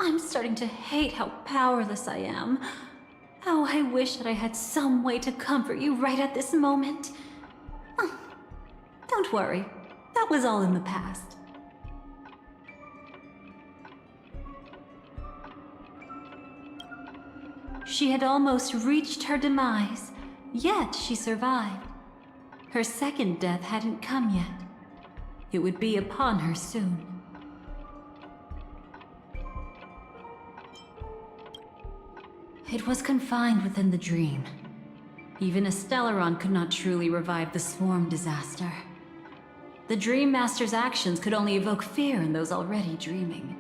I'm starting to hate how powerless I am. How I wish that I had some way to comfort you right at this moment. Oh, don't worry, that was all in the past. She had almost reached her demise, yet she survived. Her second death hadn't come yet. It would be upon her soon. It was confined within the dream. Even a Stellaron could not truly revive the swarm disaster. The Dream Master's actions could only evoke fear in those already dreaming.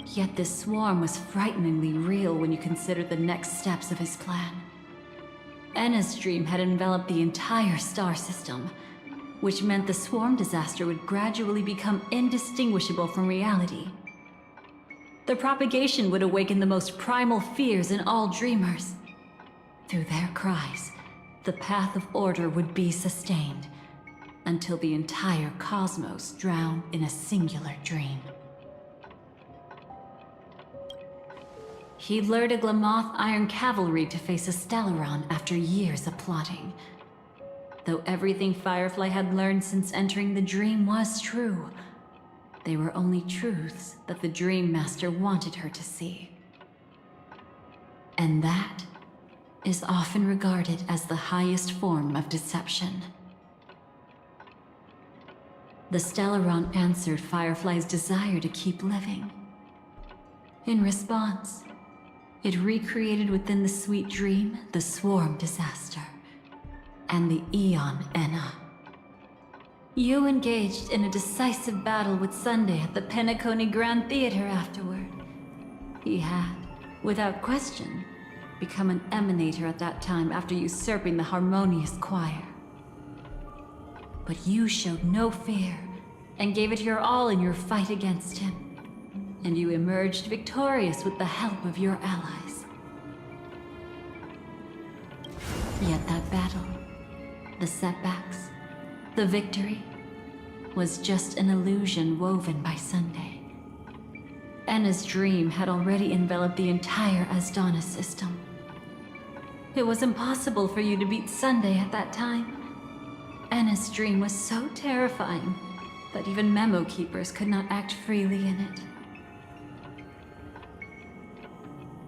Yet this swarm was frighteningly real when you consider the next steps of his plan. Enna's dream had enveloped the entire star system, which meant the swarm disaster would gradually become indistinguishable from reality. The propagation would awaken the most primal fears in all dreamers. Through their cries, the path of order would be sustained, until the entire cosmos drowned in a singular dream. He lured a Glamoth Iron Cavalry to face a Stellaron after years of plotting. Though everything Firefly had learned since entering the dream was true, they were only truths that the Dream Master wanted her to see. And that is often regarded as the highest form of deception. The Stellaron answered Firefly's desire to keep living. In response, it recreated within the sweet dream the swarm disaster and the Eon Enna. You engaged in a decisive battle with Sunday at the Penacony Grand Theater afterward. He had, without question, become an emanator at that time after usurping the harmonious choir. But you showed no fear and gave it your all in your fight against him. And you emerged victorious with the help of your allies. Yet that battle, the setbacks, the victory, was just an illusion woven by Sunday. Enna's dream had already enveloped the entire Asdana system. It was impossible for you to beat Sunday at that time. Enna's dream was so terrifying that even memo keepers could not act freely in it.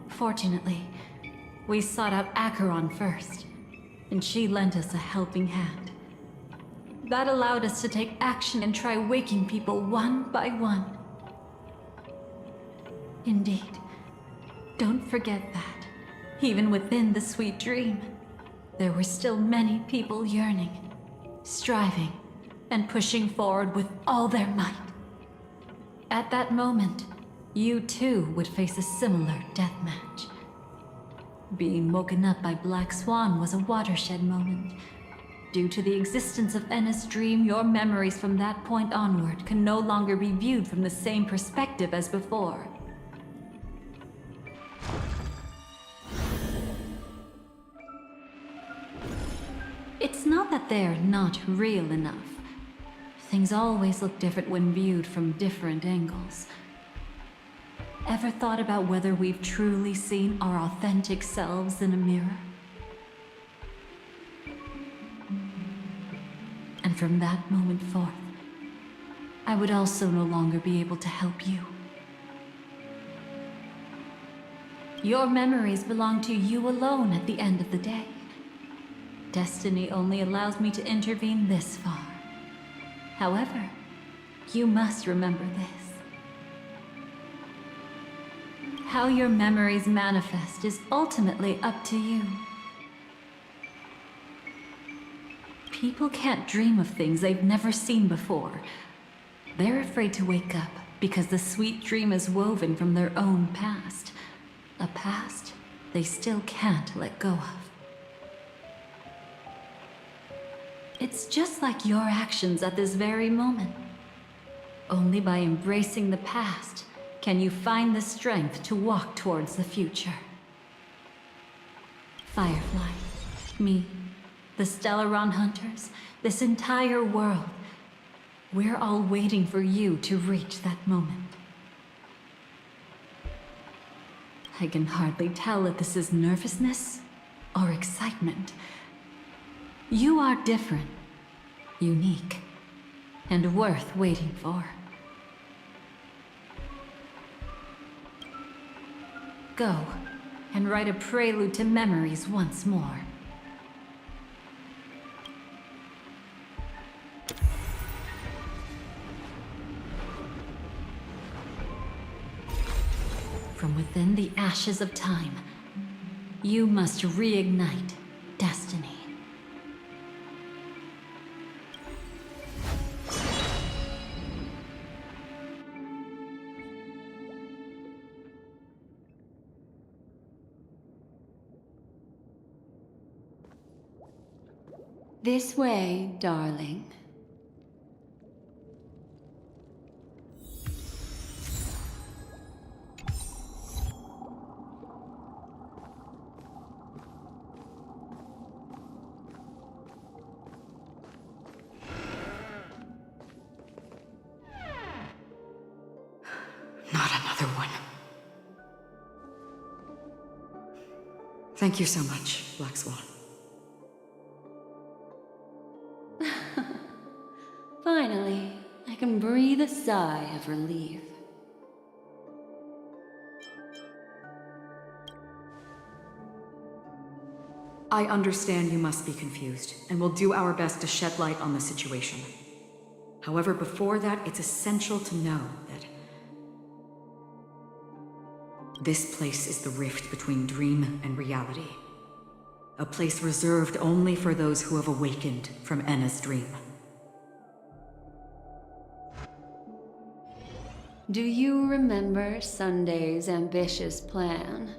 Fortunately, we sought out Acheron first, and she lent us a helping hand. That allowed us to take action and try waking people one by one. Indeed, don't forget that, even within the sweet dream, there were still many people yearning, striving, and pushing forward with all their might. At that moment, you too would face a similar deathmatch. Being woken up by Black Swan was a watershed moment. Due to the existence of Enna's dream, your memories from that point onward can no longer be viewed from the same perspective as before. It's not that they're not real enough. Things always look different when viewed from different angles. Ever thought about whether we've truly seen our authentic selves in a mirror? And from that moment forth, I would also no longer be able to help you. Your memories belong to you alone at the end of the day. Destiny only allows me to intervene this far. However, you must remember this. How your memories manifest is ultimately up to you. People can't dream of things they've never seen before. They're afraid to wake up because the sweet dream is woven from their own past. A past they still can't let go of. It's just like your actions at this very moment. Only by embracing the past can you find the strength to walk towards the future. Firefly, me, the Stellaron Hunters, this entire world, We're all waiting for you to reach that moment. I can hardly tell if this is nervousness or excitement. You are different, unique, and worth waiting for. Go and write a prelude to memories once more. From within the ashes of time, you must reignite destiny. This way, darling. Not another one. Thank you so much, Black Swan. Finally, I can breathe a sigh of relief. I understand you must be confused, and will do our best to shed light on the situation. However, before that, it's essential to know that this place is the rift between dream and reality. A place reserved only for those who have awakened from Enna's dream. Do you remember Sunday's ambitious plan?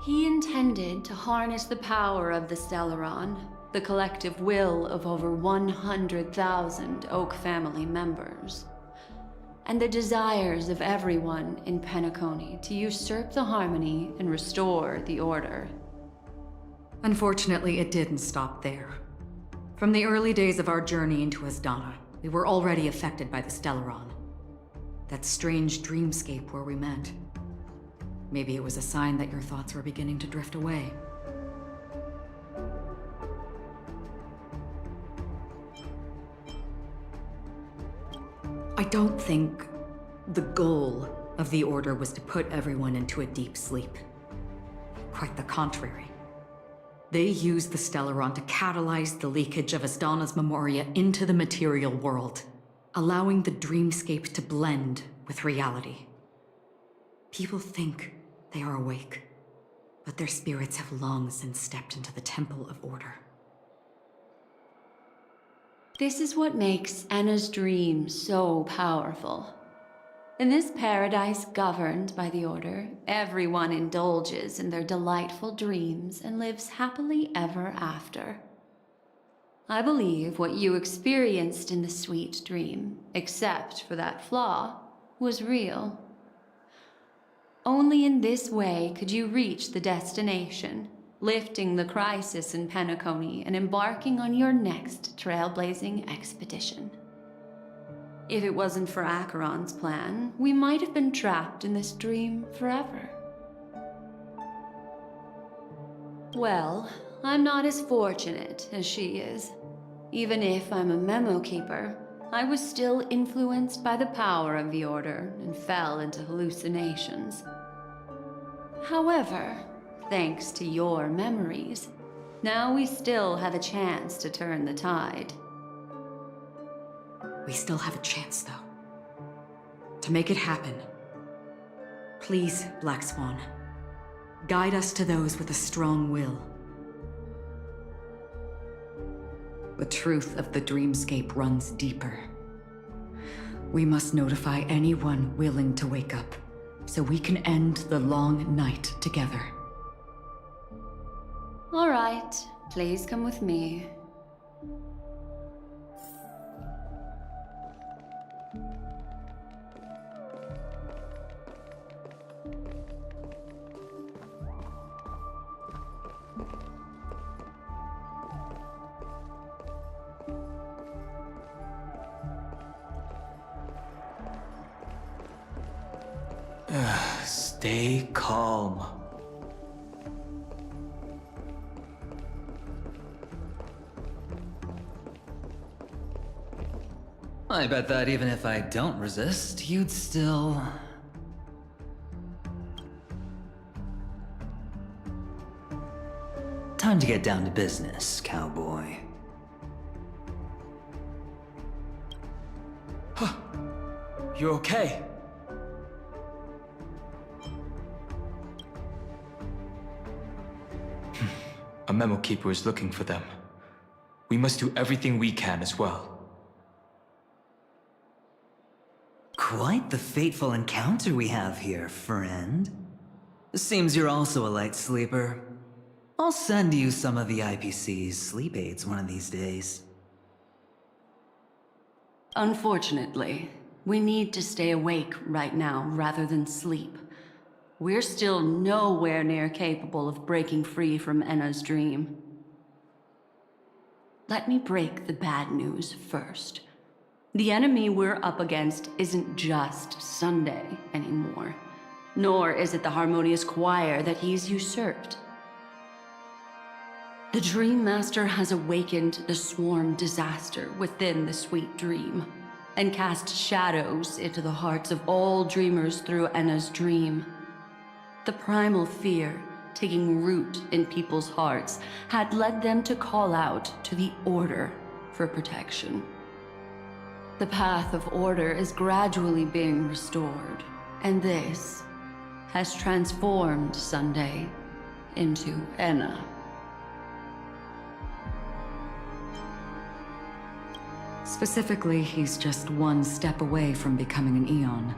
He intended to harness the power of the Stellaron, the collective will of over 100,000 Oak family members, and the desires of everyone in Penacony to usurp the harmony and restore the order. Unfortunately, it didn't stop there. From the early days of our journey into Asdana, we were already affected by the Stellaron. That strange dreamscape where we met. Maybe it was a sign that your thoughts were beginning to drift away. I don't think the goal of the Order was to put everyone into a deep sleep. Quite the contrary. They used the Stellaron to catalyze the leakage of Asdana's Memoria into the material world, allowing the dreamscape to blend with reality. People think they are awake, but their spirits have long since stepped into the Temple of Order. This is what makes Enna's dream so powerful. In this paradise governed by the Order, everyone indulges in their delightful dreams and lives happily ever after. I believe what you experienced in the sweet dream, except for that flaw, was real. Only in this way could you reach the destination, lifting the crisis in Penacony and embarking on your next trailblazing expedition. If it wasn't for Acheron's plan, we might have been trapped in this dream forever. Well, I'm not as fortunate as she is. Even if I'm a memo keeper, I was still influenced by the power of the Order and fell into hallucinations. However, thanks to your memories, now we still have a chance to turn the tide. We still have a chance, though. To make it happen, please, Black Swan, guide us to those with a strong will. The truth of the dreamscape runs deeper. We must notify anyone willing to wake up, so we can end the long night together. All right, please come with me. Stay calm. I bet that even if I don't resist, you'd still... Time to get down to business, cowboy. You're okay? A memo keeper is looking for them. We must do everything we can as well. Quite the fateful encounter we have here, friend. Seems you're also a light sleeper. I'll send you some of the IPC's sleep aids one of these days. Unfortunately, we need to stay awake right now rather than sleep. We're still nowhere near capable of breaking free from Enna's dream. Let me break the bad news first. The enemy we're up against isn't just Sunday anymore, nor is it the harmonious choir that he's usurped. The Dream Master has awakened the swarm disaster within the sweet dream, and cast shadows into the hearts of all dreamers through Enna's dream. The primal fear taking root in people's hearts had led them to call out to the Order for protection. The path of order is gradually being restored, and this has transformed Sunday into Enna. Specifically, he's just one step away from becoming an Eon.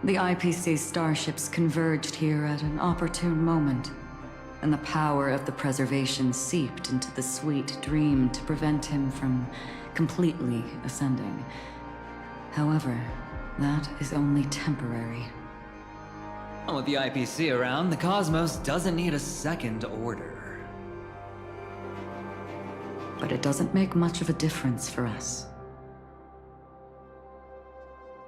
The IPC starships converged here at an opportune moment, and the power of the preservation seeped into the sweet dream to prevent him from completely ascending. However, that is only temporary. With the IPC around, the cosmos doesn't need a second order. But it doesn't make much of a difference for us.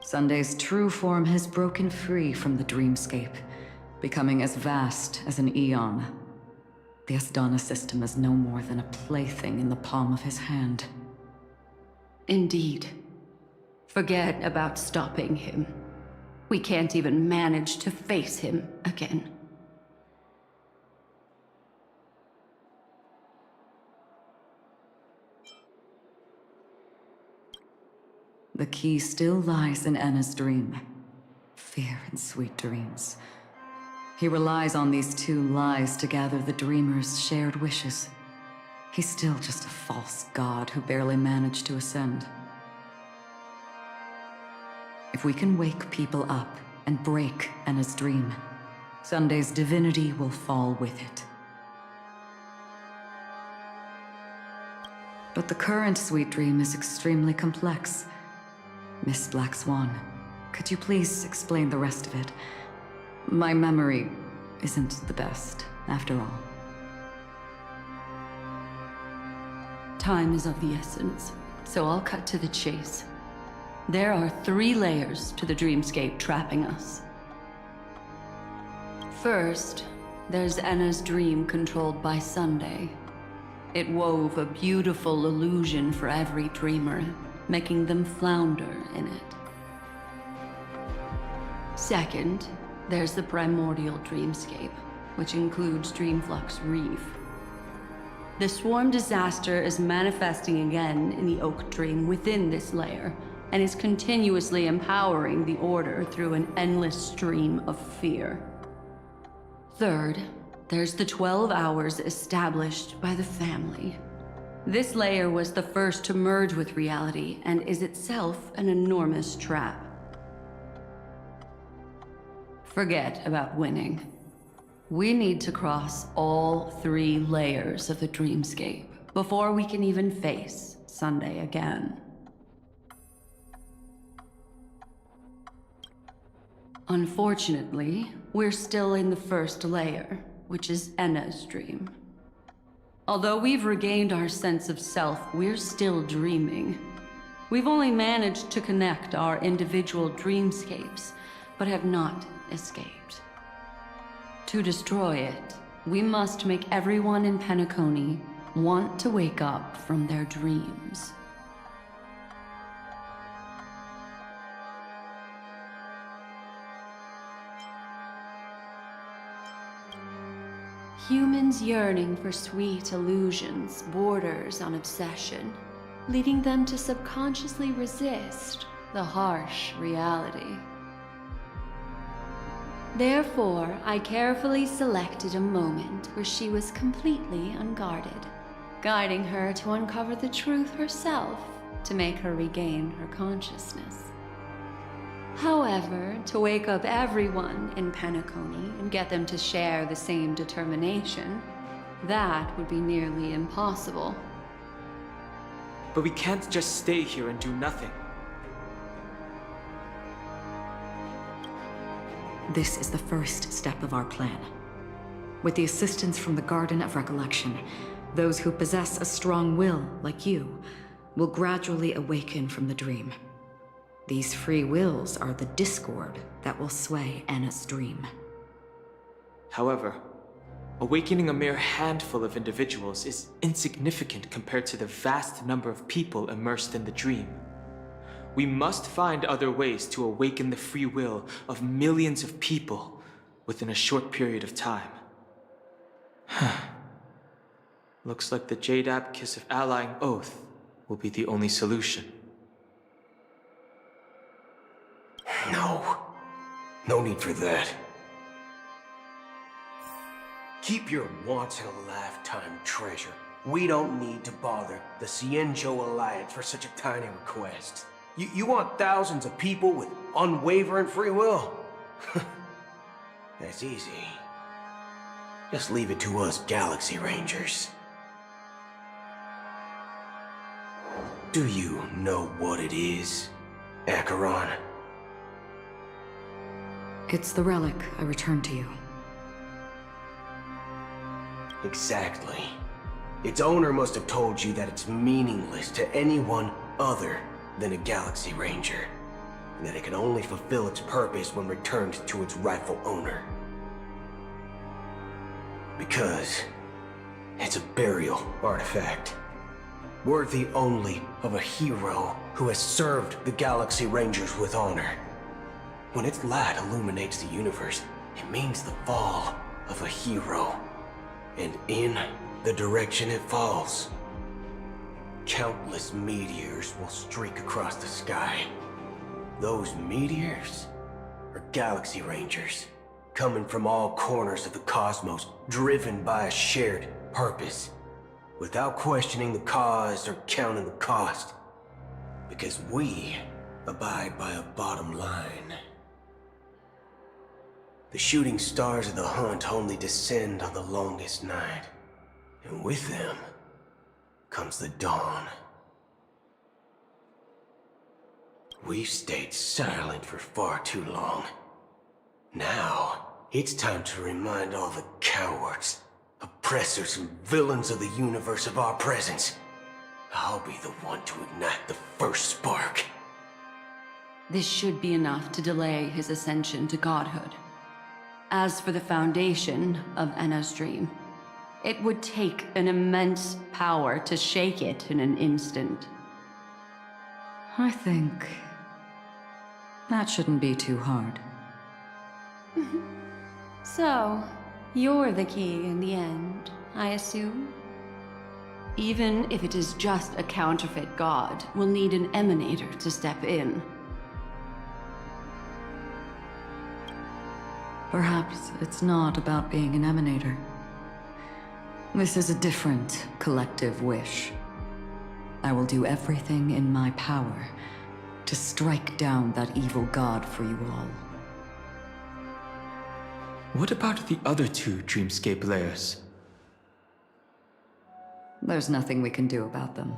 Sunday's true form has broken free from the dreamscape, becoming as vast as an Eon. The Asdana system is no more than a plaything in the palm of his hand. Indeed. Forget about stopping him. We can't even manage to face him again. The key still lies in Enna's dream. Fear and sweet dreams. He relies on these two lies to gather the dreamer's shared wishes. He's still just a false god who barely managed to ascend. If we can wake people up and break Enna's dream, Sunday's divinity will fall with it. But the current sweet dream is extremely complex. Miss Black Swan, could you please explain the rest of it? My memory isn't the best, after all. Time is of the essence, so I'll cut to the chase. There are 3 layers to the dreamscape trapping us. First, there's Enna's dream controlled by Sunday. It wove a beautiful illusion for every dreamer, making them flounder in it. Second, there's the primordial dreamscape, which includes Dreamflux Reef. The swarm disaster is manifesting again in the Oak Dream within this layer, and is continuously empowering the Order through an endless stream of fear. Third, there's the 12 hours established by the family. This layer was the first to merge with reality and is itself an enormous trap. Forget about winning. We need to cross all 3 layers of the dreamscape before we can even face Sunday again. Unfortunately, we're still in the first layer, which is Enna's dream. Although we've regained our sense of self, we're still dreaming. We've only managed to connect our individual dreamscapes, but have not escaped. To destroy it, we must make everyone in Penacony want to wake up from their dreams. Humans yearning for sweet illusions borders on obsession, leading them to subconsciously resist the harsh reality. Therefore, I carefully selected a moment where she was completely unguarded, guiding her to uncover the truth herself to make her regain her consciousness. However, to wake up everyone in Penacony and get them to share the same determination, that would be nearly impossible. But we can't just stay here and do nothing. This is the first step of our plan. With the assistance from the Garden of Recollection, those who possess a strong will, like you, will gradually awaken from the dream. These free wills are the discord that will sway Anna's dream. However, awakening a mere handful of individuals is insignificant compared to the vast number of people immersed in the dream. We must find other ways to awaken the free will of millions of people within a short period of time. Looks like the Jade Kiss of Allying Oath will be the only solution. No need for that. Keep your once-in-a-lifetime treasure. We don't need to bother the Cienjo Alliance for such a tiny request. You want thousands of people with unwavering free will? That's easy. Just leave it to us Galaxy Rangers. Do you know what it is, Acheron? It's the relic I returned to you. Exactly. Its owner must have told you that it's meaningless to anyone other than a Galaxy Ranger, and that it can only fulfill its purpose when returned to its rightful owner. Because it's a burial artifact, worthy only of a hero who has served the Galaxy Rangers with honor. When its light illuminates the universe, it means the fall of a hero. And in the direction it falls, countless meteors will streak across the sky. Those meteors are Galaxy Rangers, coming from all corners of the cosmos, driven by a shared purpose, without questioning the cause or counting the cost. Because we abide by a bottom line. The shooting stars of the hunt only descend on the longest night, and with them comes the dawn. We've stayed silent for far too long. Now, it's time to remind all the cowards, oppressors, and villains of the universe of our presence. I'll be the one to ignite the first spark. This should be enough to delay his ascension to godhood. As for the foundation of Anna's dream, it would take an immense power to shake it in an instant. I think that shouldn't be too hard. So, you're the key in the end, I assume? Even if it is just a counterfeit god, we'll need an emanator to step in. Perhaps it's not about being an emanator. This is a different collective wish. I will do everything in my power to strike down that evil god for you all. What about the other two dreamscape layers? There's nothing we can do about them.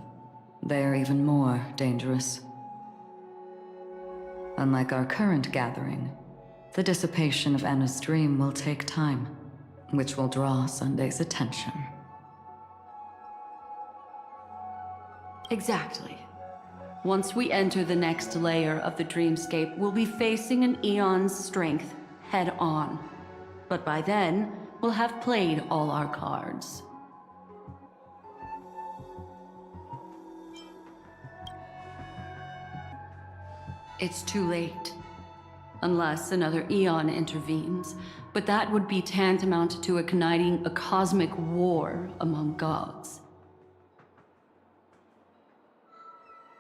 They're even more dangerous. Unlike our current gathering, the dissipation of Anna's dream will take time, which will draw Sunday's attention. Exactly. Once we enter the next layer of the dreamscape, we'll be facing an eon's strength, head on. But by then, we'll have played all our cards. It's too late. Unless another eon intervenes, but that would be tantamount to igniting a cosmic war among gods.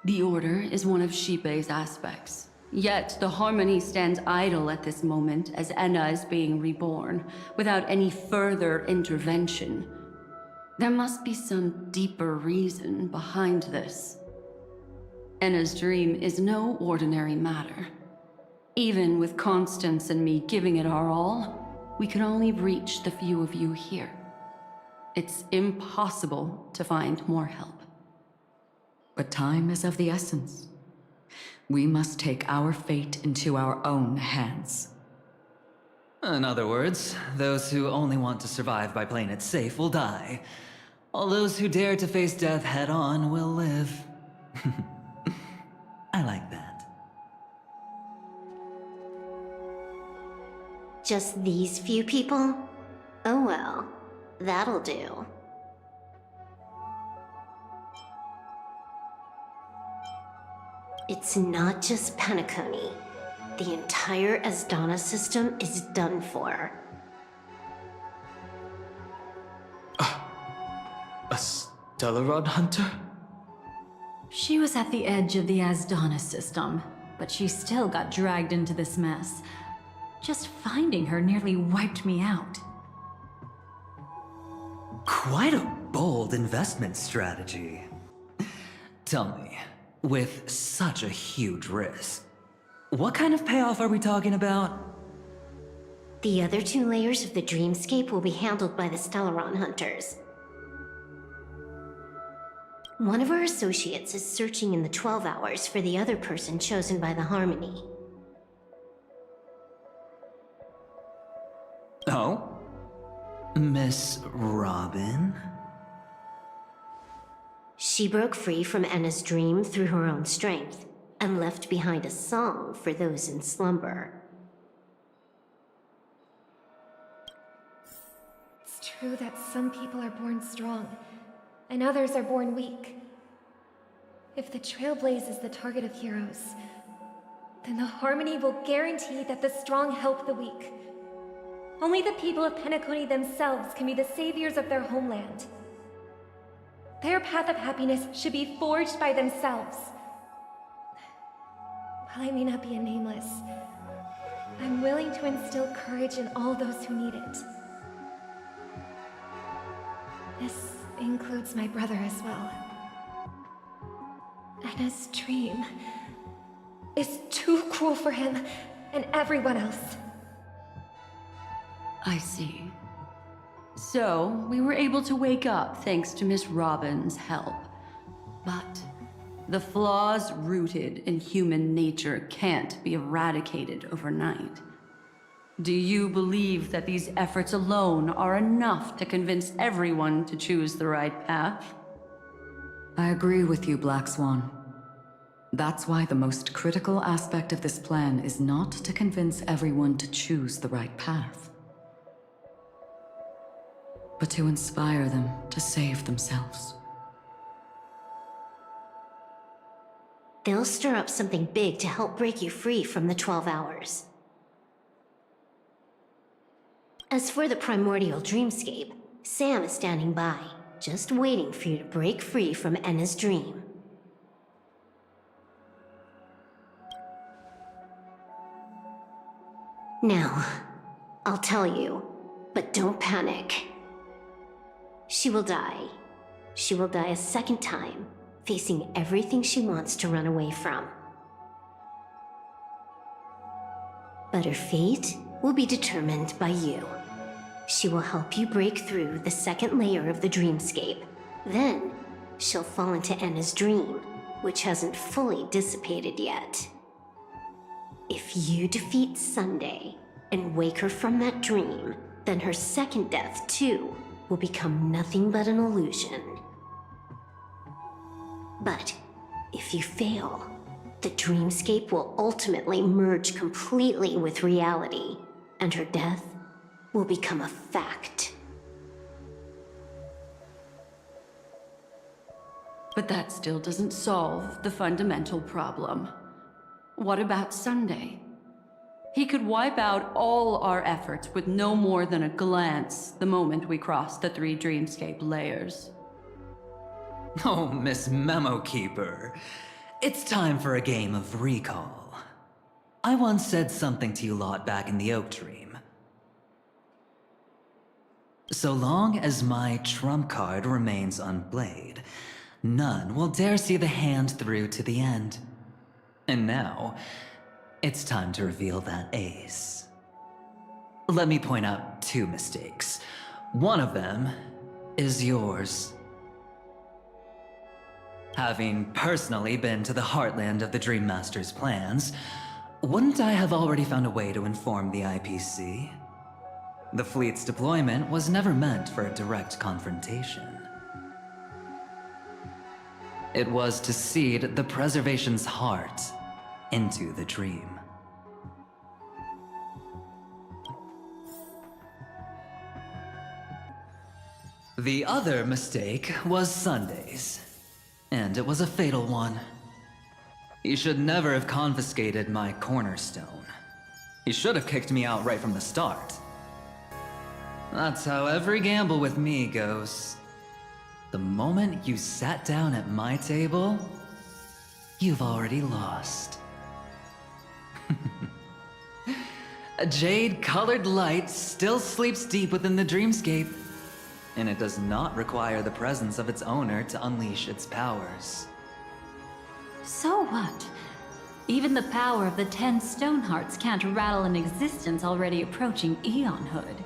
The Order is one of Xipe's aspects. Yet the Harmony stands idle at this moment as Enna is being reborn, without any further intervention. There must be some deeper reason behind this. Enna's dream is no ordinary matter. Even with Constance and me giving it our all, we can only reach the few of you here. It's impossible to find more help. But time is of the essence. We must take our fate into our own hands. In other words, those who only want to survive by playing it safe will die. All those who dare to face death head-on will live. I like that. Just these few people? Oh well, that'll do. It's not just Penacony. The entire Asdana system is done for. A Stellarod hunter? She was at the edge of the Asdana system, but she still got dragged into this mess. Just finding her nearly wiped me out. Quite a bold investment strategy. Tell me, with such a huge risk, what kind of payoff are we talking about? The other 2 layers of the dreamscape will be handled by the Stellaron hunters. One of our associates is searching in the 12 hours for the other person chosen by the Harmony. Oh? Miss Robin? She broke free from Enna's dream through her own strength, and left behind a song for those in slumber. It's true that some people are born strong, and others are born weak. If the Trailblaze is the target of heroes, then the Harmony will guarantee that the strong help the weak. Only the people of Penacony themselves can be the saviors of their homeland. Their path of happiness should be forged by themselves. While I may not be a nameless, I'm willing to instill courage in all those who need it. This includes my brother as well. Anna's dream is too cruel for him and everyone else. I see. So, we were able to wake up thanks to Miss Robin's help. But the flaws rooted in human nature can't be eradicated overnight. Do you believe that these efforts alone are enough to convince everyone to choose the right path? I agree with you, Black Swan. That's why the most critical aspect of this plan is not to convince everyone to choose the right path, but to inspire them to save themselves. They'll stir up something big to help break you free from the 12 hours. As for the primordial dreamscape, Sam is standing by, just waiting for you to break free from Enna's dream. Now, I'll tell you, but don't panic. She will die. She will die a second time, facing everything she wants to run away from. But her fate will be determined by you. She will help you break through the second layer of the dreamscape. Then, she'll fall into Enna's dream, which hasn't fully dissipated yet. If you defeat Sunday and wake her from that dream, then her second death, too, will become nothing but an illusion. But if you fail, the dreamscape will ultimately merge completely with reality, and her death will become a fact. But that still doesn't solve the fundamental problem. What about Sunday? He could wipe out all our efforts with no more than a glance the moment we cross the 3 dreamscape layers. Oh, Miss Memo Keeper. It's time for a game of recall. I once said something to you lot back in the Oak Dream. So long as my trump card remains unplayed, none will dare see the hand through to the end. And now, it's time to reveal that ace. Let me point out 2 mistakes. One of them is yours. Having personally been to the heartland of the Dream Master's plans, wouldn't I have already found a way to inform the IPC? The fleet's deployment was never meant for a direct confrontation. It was to seed the Preservation's heart into the dream. The other mistake was Sundays, and it was a fatal one. He should never have confiscated my cornerstone. He should have kicked me out right from the start. That's how every gamble with me goes. The moment you sat down at my table, you've already lost. A jade-colored light still sleeps deep within the dreamscape, and it does not require the presence of its owner to unleash its powers. So what? Even the power of the 10 Stonehearts can't rattle an existence already approaching eonhood.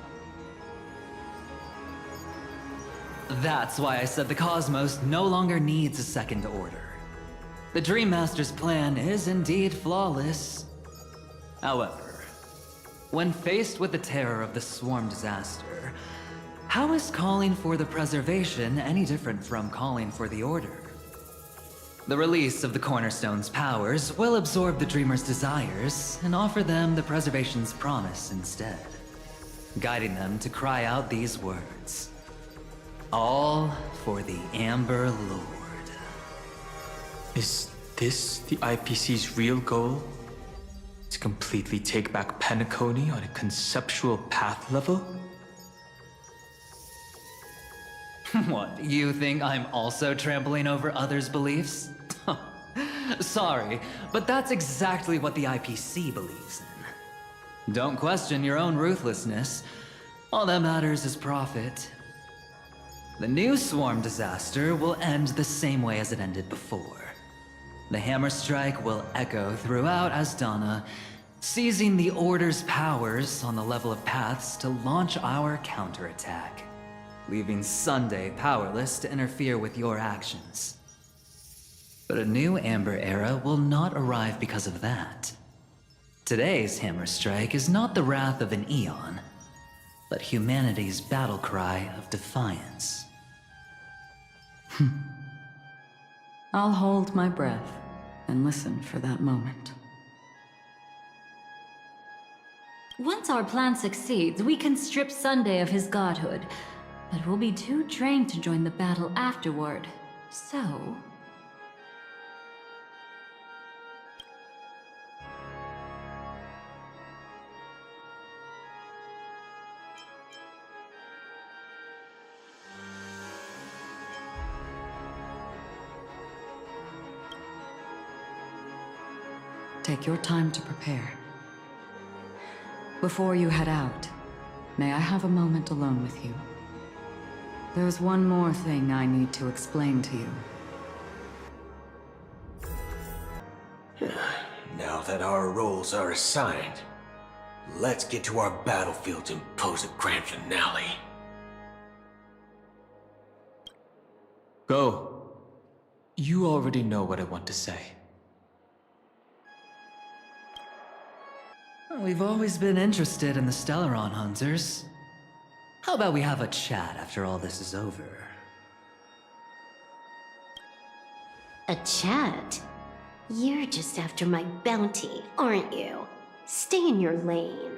That's why I said the cosmos no longer needs a second order. The Dream Master's plan is indeed flawless. However, when faced with the terror of the swarm disaster, how is calling for the preservation any different from calling for the order? The release of the Cornerstone's powers will absorb the Dreamer's desires and offer them the preservation's promise instead, guiding them to cry out these words. All for the Amber Lord. Is this the IPC's real goal? To completely take back Penacony on a conceptual path level? What, you think I'm also trampling over others' beliefs? Sorry, but that's exactly what the IPC believes in. Don't question your own ruthlessness. All that matters is profit. The new swarm disaster will end the same way as it ended before. The hammer strike will echo throughout Asdana, seizing the Order's powers on the level of paths to launch our counterattack, leaving Sunday powerless to interfere with your actions. But a new Amber Era will not arrive because of that. Today's hammer strike is not the wrath of an eon, but humanity's battle cry of defiance. I'll hold my breath and listen for that moment. Once our plan succeeds, we can strip Sunday of his godhood, but we'll be too drained to join the battle afterward. So... Take your time to prepare. Before you head out, may I have a moment alone with you? There's one more thing I need to explain to you. Now that our roles are assigned, let's get to our battlefields and pose a grand finale. Go. You already know what I want to say. We've always been interested in the Stellaron Hunters. How about we have a chat after all this is over? A chat? You're just after my bounty, aren't you? Stay in your lane.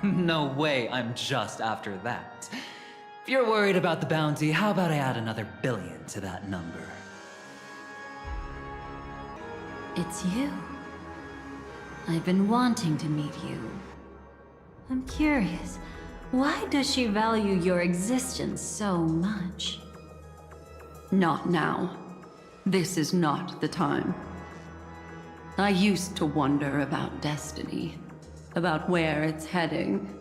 No way, I'm just after that. If you're worried about the bounty, how about I add another billion to that number? It's you. I've been wanting to meet you. I'm curious, why does she value your existence so much? Not now. This is not the time. I used to wonder about destiny, about where it's heading.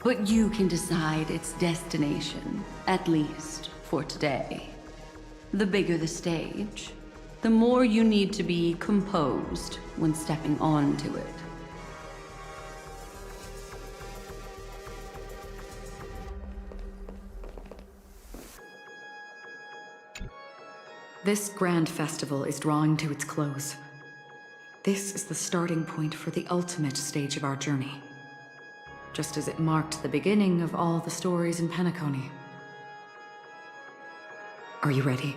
But you can decide its destination, at least for today. The bigger the stage, the more you need to be composed when stepping onto it. This grand festival is drawing to its close. This is the starting point for the ultimate stage of our journey. Just as it marked the beginning of all the stories in Penacony. Are you ready?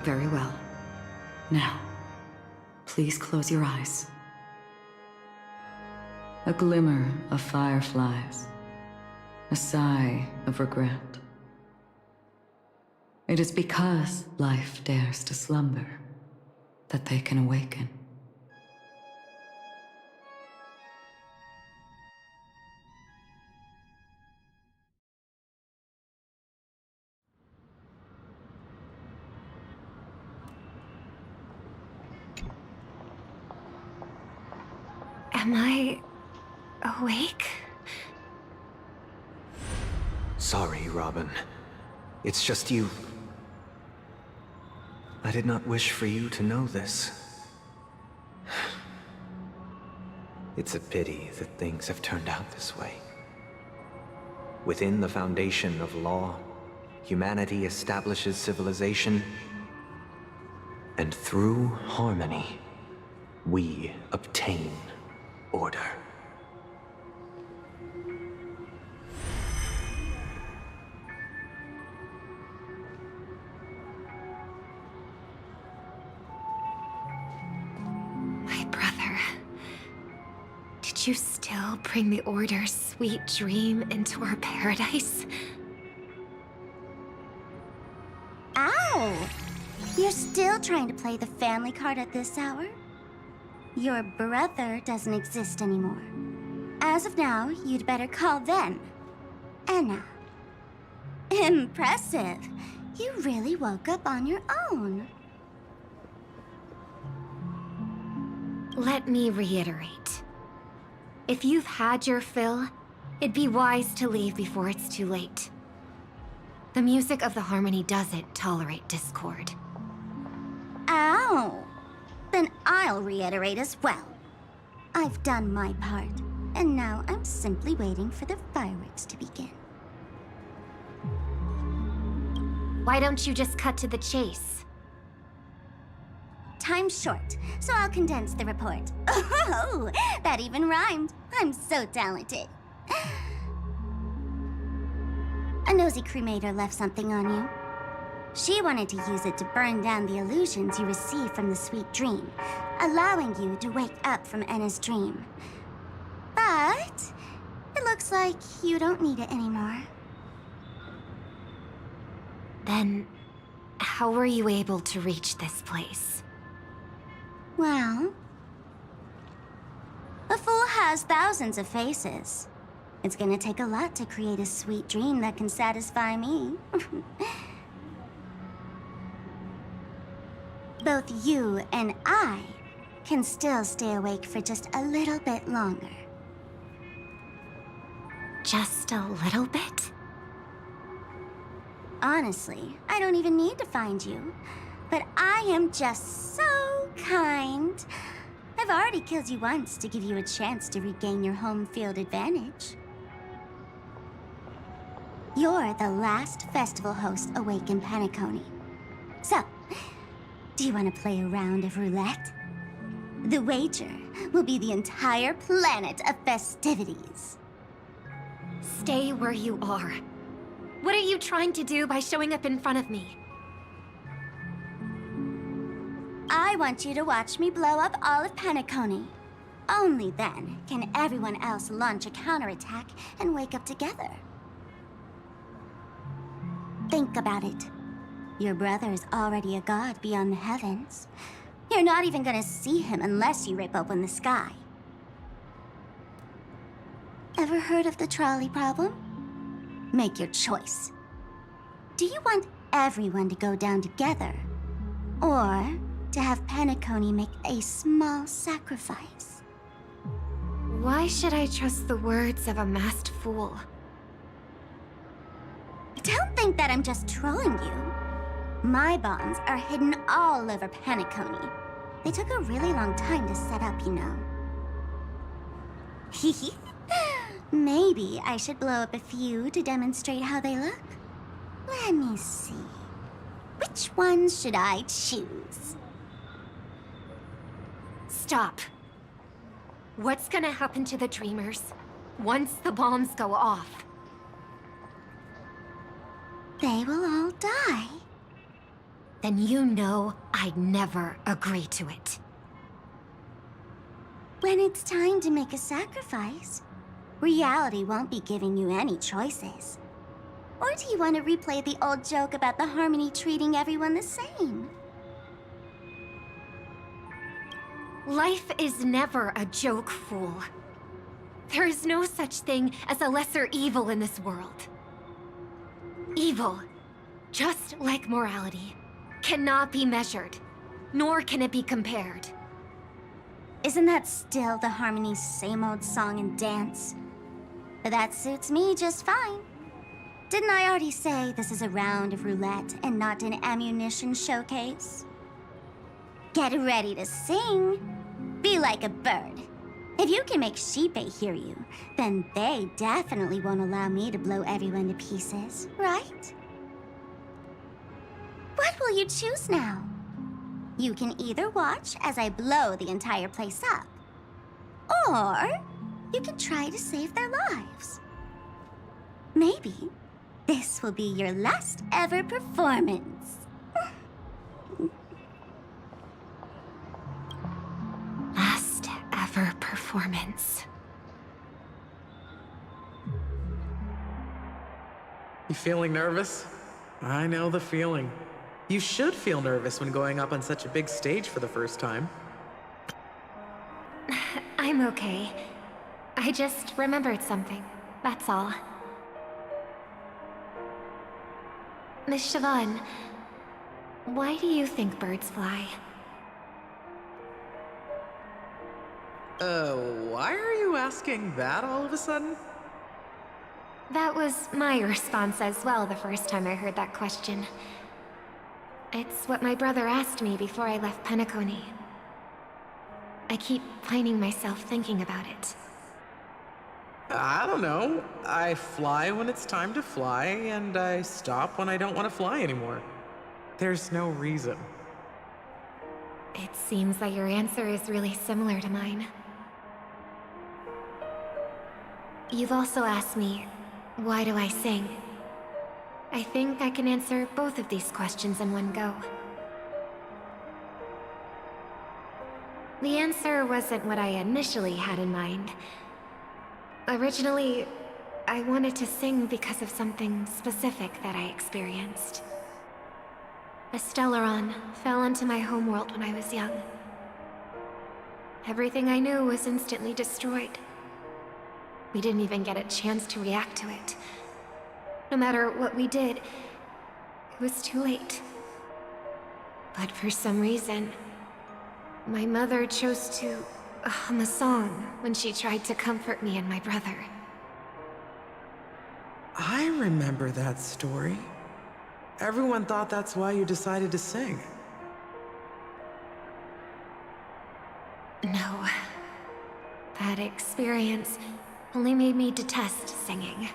Very well. Now, please close your eyes. A glimmer of fireflies. A sigh of regret. It is because life dares to slumber that they can awaken. Am I awake? Sorry, Robin. It's just you. I did not wish for you to know this. It's a pity that things have turned out this way. Within the foundation of law, humanity establishes civilization, and through harmony, we obtain order. My brother. Did you still bring the Order's sweet dream into our paradise? Ow! You're still trying to play the family card at this hour? Your brother doesn't exist anymore. As of now, you'd better call them Anna. Impressive. You really woke up on your own. Let me reiterate. If you've had your fill, it'd be wise to leave before it's too late. The music of the harmony doesn't tolerate discord. Ow! Then I'll reiterate as well. I've done my part, and now I'm simply waiting for the fireworks to begin. Why don't you just cut to the chase? Time's short, so I'll condense the report. Oh, that even rhymed. I'm so talented. A nosy cremator left something on you. She wanted to use it to burn down the illusions you received from the sweet dream, allowing you to wake up from Enna's dream. But it looks like you don't need it anymore. Then, how were you able to reach this place? Well, a fool has thousands of faces. It's gonna take a lot to create a sweet dream that can satisfy me. Both you and I can still stay awake for just a little bit longer. Just a little bit? Honestly, I don't even need to find you. But I am just so kind. I've already killed you once to give you a chance to regain your home field advantage. You're the last festival host awake in Penacony. So, do you want to play a round of roulette? The wager will be the entire planet of festivities. Stay where you are. What are you trying to do by showing up in front of me? I want you to watch me blow up all of Penacony. Only then can everyone else launch a counterattack and wake up together. Think about it. Your brother is already a god beyond the heavens. You're not even gonna see him unless you rip open the sky. Ever heard of the trolley problem? Make your choice. Do you want everyone to go down together? Or to have Penacony make a small sacrifice? Why should I trust the words of a masked fool? Don't think that I'm just trolling you. My bombs are hidden all over Penacony. They took a really long time to set up, you know. Maybe I should blow up a few to demonstrate how they look. Let me see. Which ones should I choose? Stop. What's gonna happen to the Dreamers once the bombs go off? They will all die. Then you know I'd never agree to it. When it's time to make a sacrifice, reality won't be giving you any choices. Or do you want to replay the old joke about the Harmony treating everyone the same? Life is never a joke, fool. There is no such thing as a lesser evil in this world. Evil, just like morality, cannot be measured, nor can it be compared. Isn't that still the Harmony's same old song and dance? But that suits me just fine. Didn't I already say this is a round of roulette and not an ammunition showcase? Get ready to sing. Be like a bird. If you can make Sheepei hear you, then they definitely won't allow me to blow everyone to pieces, right? What will you choose now? You can either watch as I blow the entire place up, or you can try to save their lives. Maybe this will be your last ever performance. Last ever performance. You feeling nervous? I know the feeling. You should feel nervous when going up on such a big stage for the first time. I'm okay. I just remembered something. That's all. Miss Siobhan, why do you think birds fly? Why are you asking that all of a sudden? That was my response as well the first time I heard that question. It's what my brother asked me before I left Penacony. I keep finding myself thinking about it. I don't know. I fly when it's time to fly, and I stop when I don't want to fly anymore. There's no reason. It seems that your answer is really similar to mine. You've also asked me, why do I sing? I think I can answer both of these questions in one go. The answer wasn't what I initially had in mind. Originally, I wanted to sing because of something specific that I experienced. A Stellaron fell into my homeworld when I was young. Everything I knew was instantly destroyed. We didn't even get a chance to react to it. No matter what we did, it was too late. But for some reason, my mother chose to hum a song when she tried to comfort me and my brother. I remember that story. Everyone thought that's why you decided to sing. No. That experience only made me detest singing.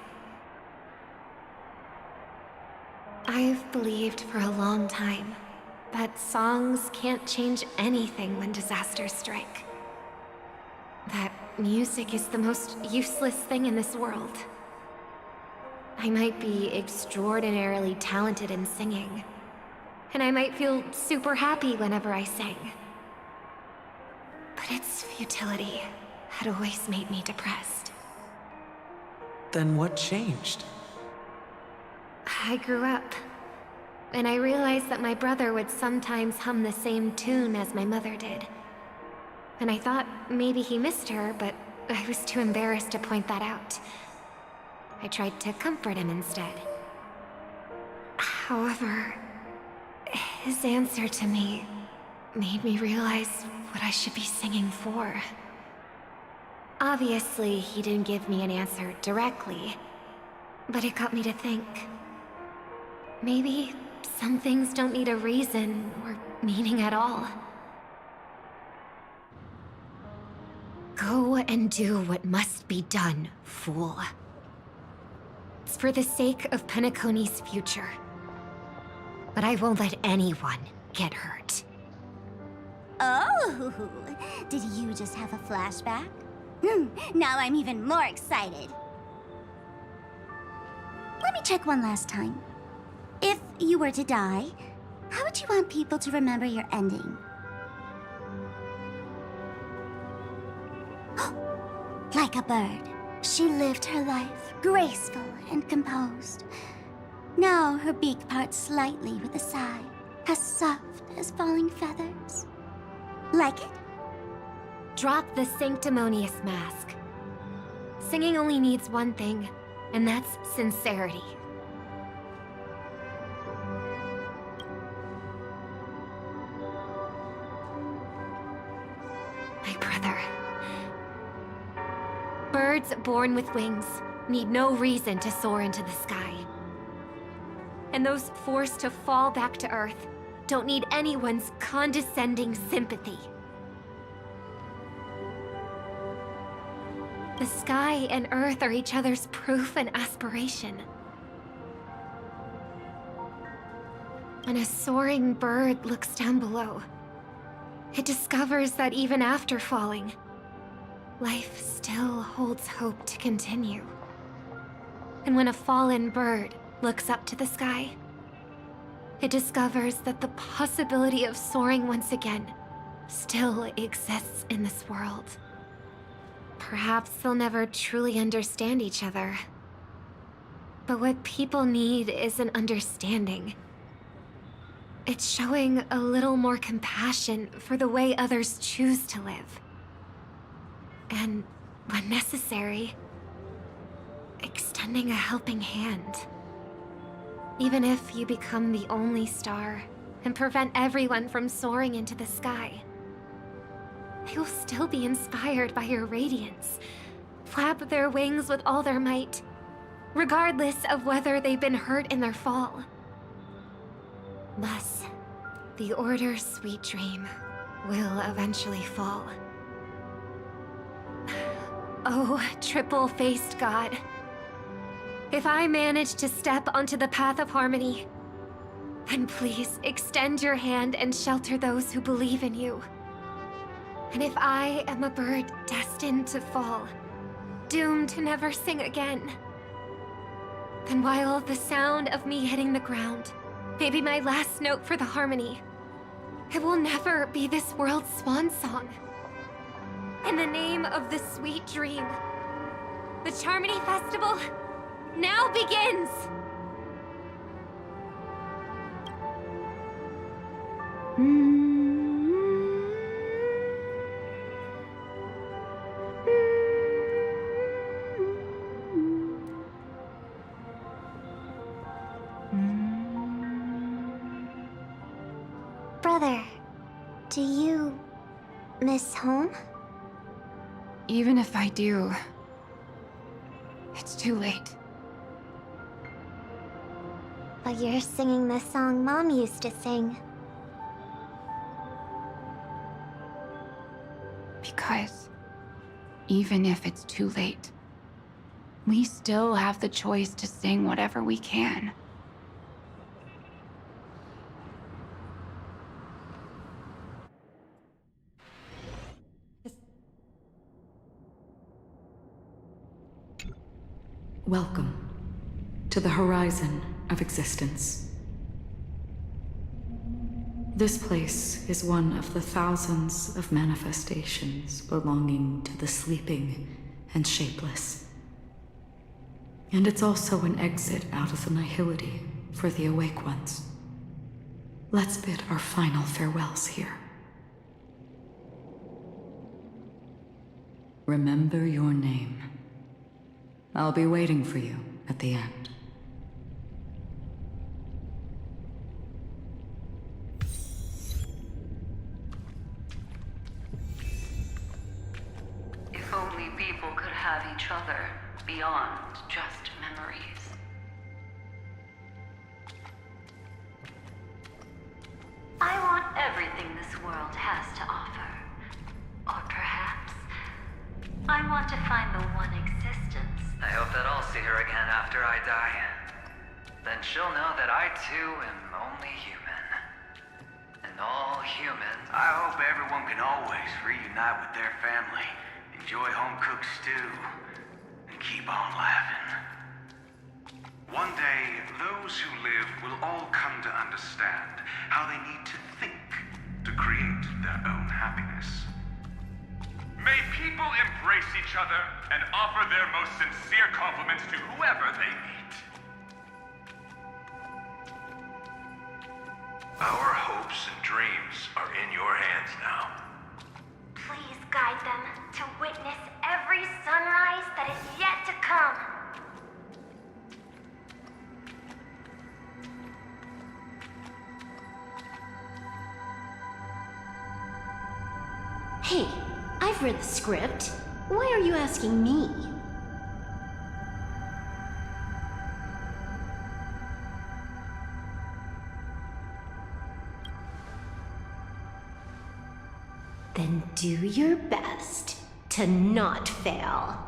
I've believed for a long time that songs can't change anything when disasters strike. That music is the most useless thing in this world. I might be extraordinarily talented in singing, and I might feel super happy whenever I sang. But its futility had always made me depressed. Then what changed? I grew up, and I realized that my brother would sometimes hum the same tune as my mother did. And I thought maybe he missed her, but I was too embarrassed to point that out. I tried to comfort him instead. However, his answer to me made me realize what I should be singing for. Obviously, he didn't give me an answer directly, but it got me to think. Maybe some things don't need a reason or meaning at all. Go and do what must be done, fool. It's for the sake of Penacony's future. But I won't let anyone get hurt. Oh, did you just have a flashback? Now I'm even more excited. Let me check one last time. If you were to die, how would you want people to remember your ending? Like a bird, she lived her life graceful and composed. Now her beak parts slightly with a sigh, as soft as falling feathers. Like it? Drop the sanctimonious mask. Singing only needs one thing, and that's sincerity. My brother. Birds born with wings need no reason to soar into the sky. And those forced to fall back to Earth don't need anyone's condescending sympathy. The sky and Earth are each other's proof and aspiration. When a soaring bird looks down below, it discovers that even after falling, life still holds hope to continue. And when a fallen bird looks up to the sky, it discovers that the possibility of soaring once again still exists in this world. Perhaps they'll never truly understand each other. But what people need is an understanding. It's showing a little more compassion for the way others choose to live. And, when necessary, extending a helping hand. Even if you become the only star and prevent everyone from soaring into the sky, they will still be inspired by your radiance, flap their wings with all their might, regardless of whether they've been hurt in their fall. Thus, the Order's sweet dream will eventually fall. Oh, triple-faced god. If I manage to step onto the path of harmony, then please extend your hand and shelter those who believe in you. And if I am a bird destined to fall, doomed to never sing again, then while the sound of me hitting the ground may be my last note for the harmony, it will never be this world's swan song. In the name of the sweet dream, the Charmony Festival now begins! Brother, do you miss home? Even if I do, it's too late. But you're singing the song Mom used to sing. Because even if it's too late, we still have the choice to sing whatever we can. Welcome to the horizon of existence. This place is one of the thousands of manifestations belonging to the sleeping and shapeless. And it's also an exit out of the nihility for the awake ones. Let's bid our final farewells here. Remember your name. I'll be waiting for you at the end. If only people could have each other beyond just memories. I want everything this world has to offer. Or perhaps, I want to find the one existence. I hope that I'll see her again after I die. Then she'll know that I too am only human. And all humans... I hope everyone can always reunite with their family, enjoy home-cooked stew, and keep on laughing. One day, those who live will all come to understand how they need to think to create their own happiness. May people embrace each other and offer their most sincere compliments to whoever they meet. Our hopes and dreams are in your hands now. Please guide them to witness every sunrise that is yet to come. Hey, I've read the script. Why are you asking me? Then do your best to not fail.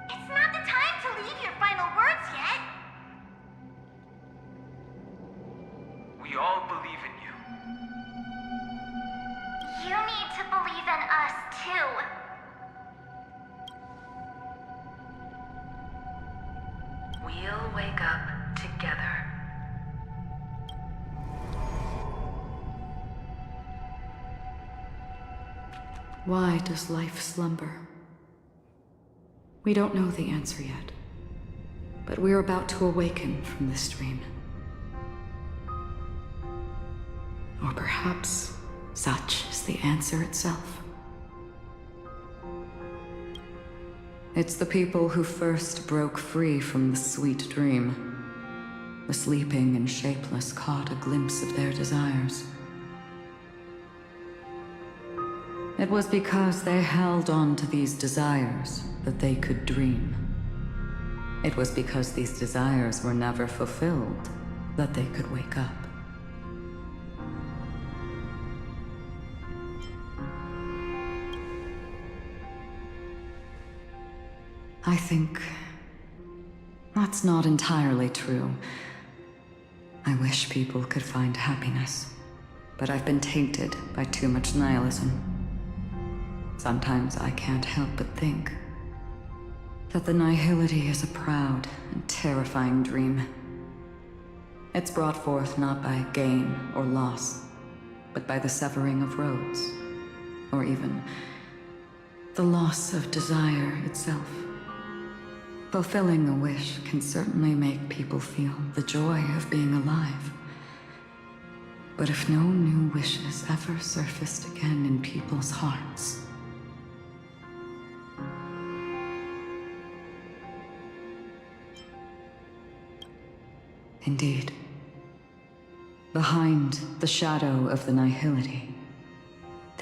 It's not the time to leave your final words yet. We all believe in you. You need to believe in us, too. We'll wake up together. Why does life slumber? We don't know the answer yet, but we're about to awaken from this dream. Or perhaps such is the answer itself. It's the people who first broke free from the sweet dream. The sleeping and shapeless caught a glimpse of their desires. It was because they held on to these desires that they could dream. It was because these desires were never fulfilled that they could wake up. I think that's not entirely true. I wish people could find happiness, but I've been tainted by too much nihilism. Sometimes I can't help but think that the nihility is a proud and terrifying dream. It's brought forth not by gain or loss, but by the severing of roads, or even the loss of desire itself. Fulfilling a wish can certainly make people feel the joy of being alive. But if no new wishes ever surfaced again in people's hearts, indeed, behind the shadow of the nihility,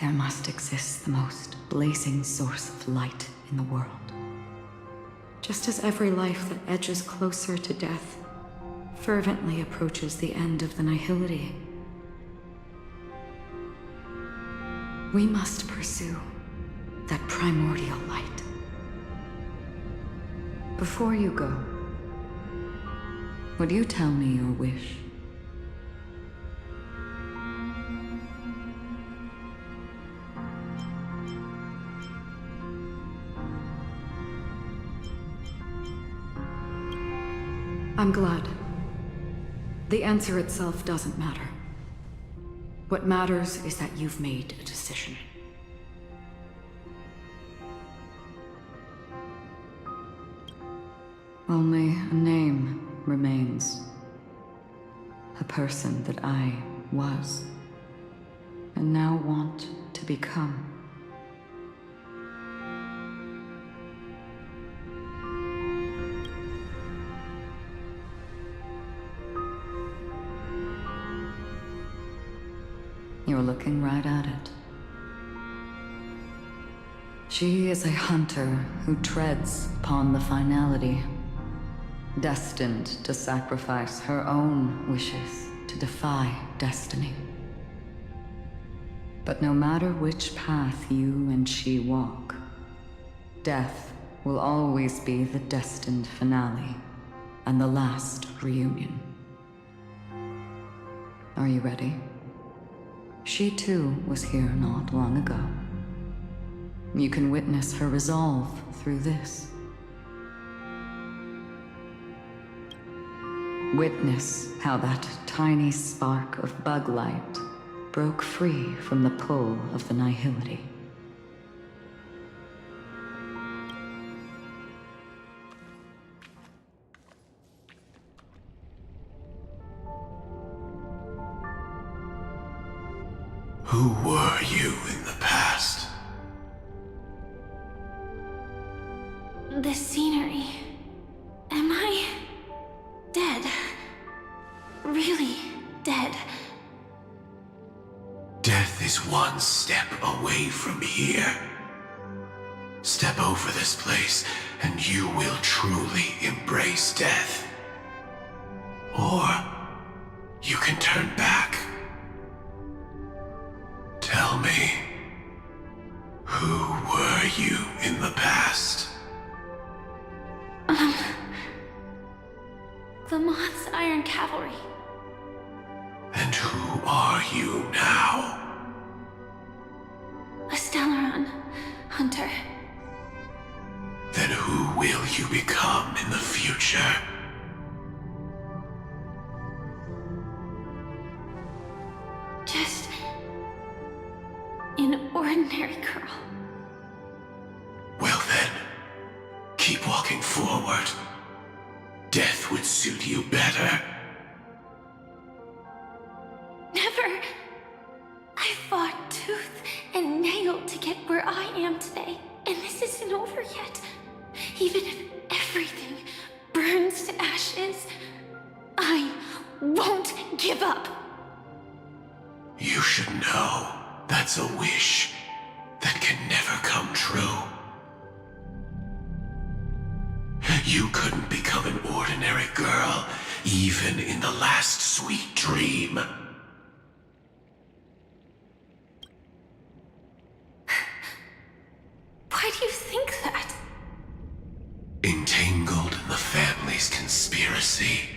there must exist the most blazing source of light in the world. Just as every life that edges closer to death fervently approaches the end of the nihility, we must pursue that primordial light. Before you go, Would you tell me your wish? I'm glad. The answer itself doesn't matter. What matters is that you've made a decision. Only a name remains. A person that I was, and now want to become. You're looking right at it. She is a hunter who treads upon the finality, destined to sacrifice her own wishes to defy destiny. But no matter which path you and she walk, death will always be the destined finale and the last reunion. Are you ready? She too was here not long ago. You can witness her resolve through this. Witness how that tiny spark of bug light broke free from the pull of the nihility. Who were you in the past? The scenery. Am I dead? Really dead? Death is one step away from here. Step over this place, and you will truly embrace death. Or you can turn back. Tell me, who were you in the past? The Moth's Iron Cavalry. And who are you now? A Stellaron hunter. Then who will you become in the future? Just an ordinary girl. Well then, keep walking forward. Death would suit you better. Never. I fought tooth and nail to get where I am today, and this isn't over yet. Even if everything burns to ashes, I won't give up. You should know that's a wish that can never come true. You couldn't become an ordinary girl, even in the last sweet dream. Why do you think that? Entangled in the family's conspiracy,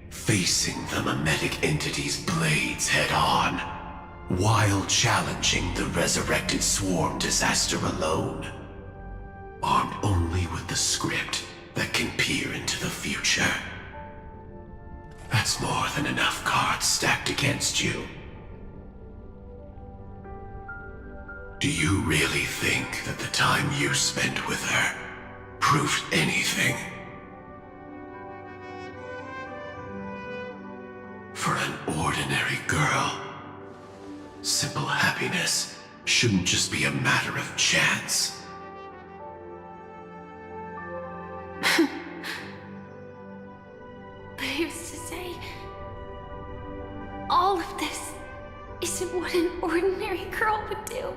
facing the mimetic entity's blades head-on, while challenging the resurrected swarm disaster alone, armed only with the script that can peer into the future. That's more than enough cards stacked against you. Do you really think that the time you spent with her proved anything? For an ordinary girl, simple happiness shouldn't just be a matter of chance. But who's to say all of this isn't what an ordinary girl would do?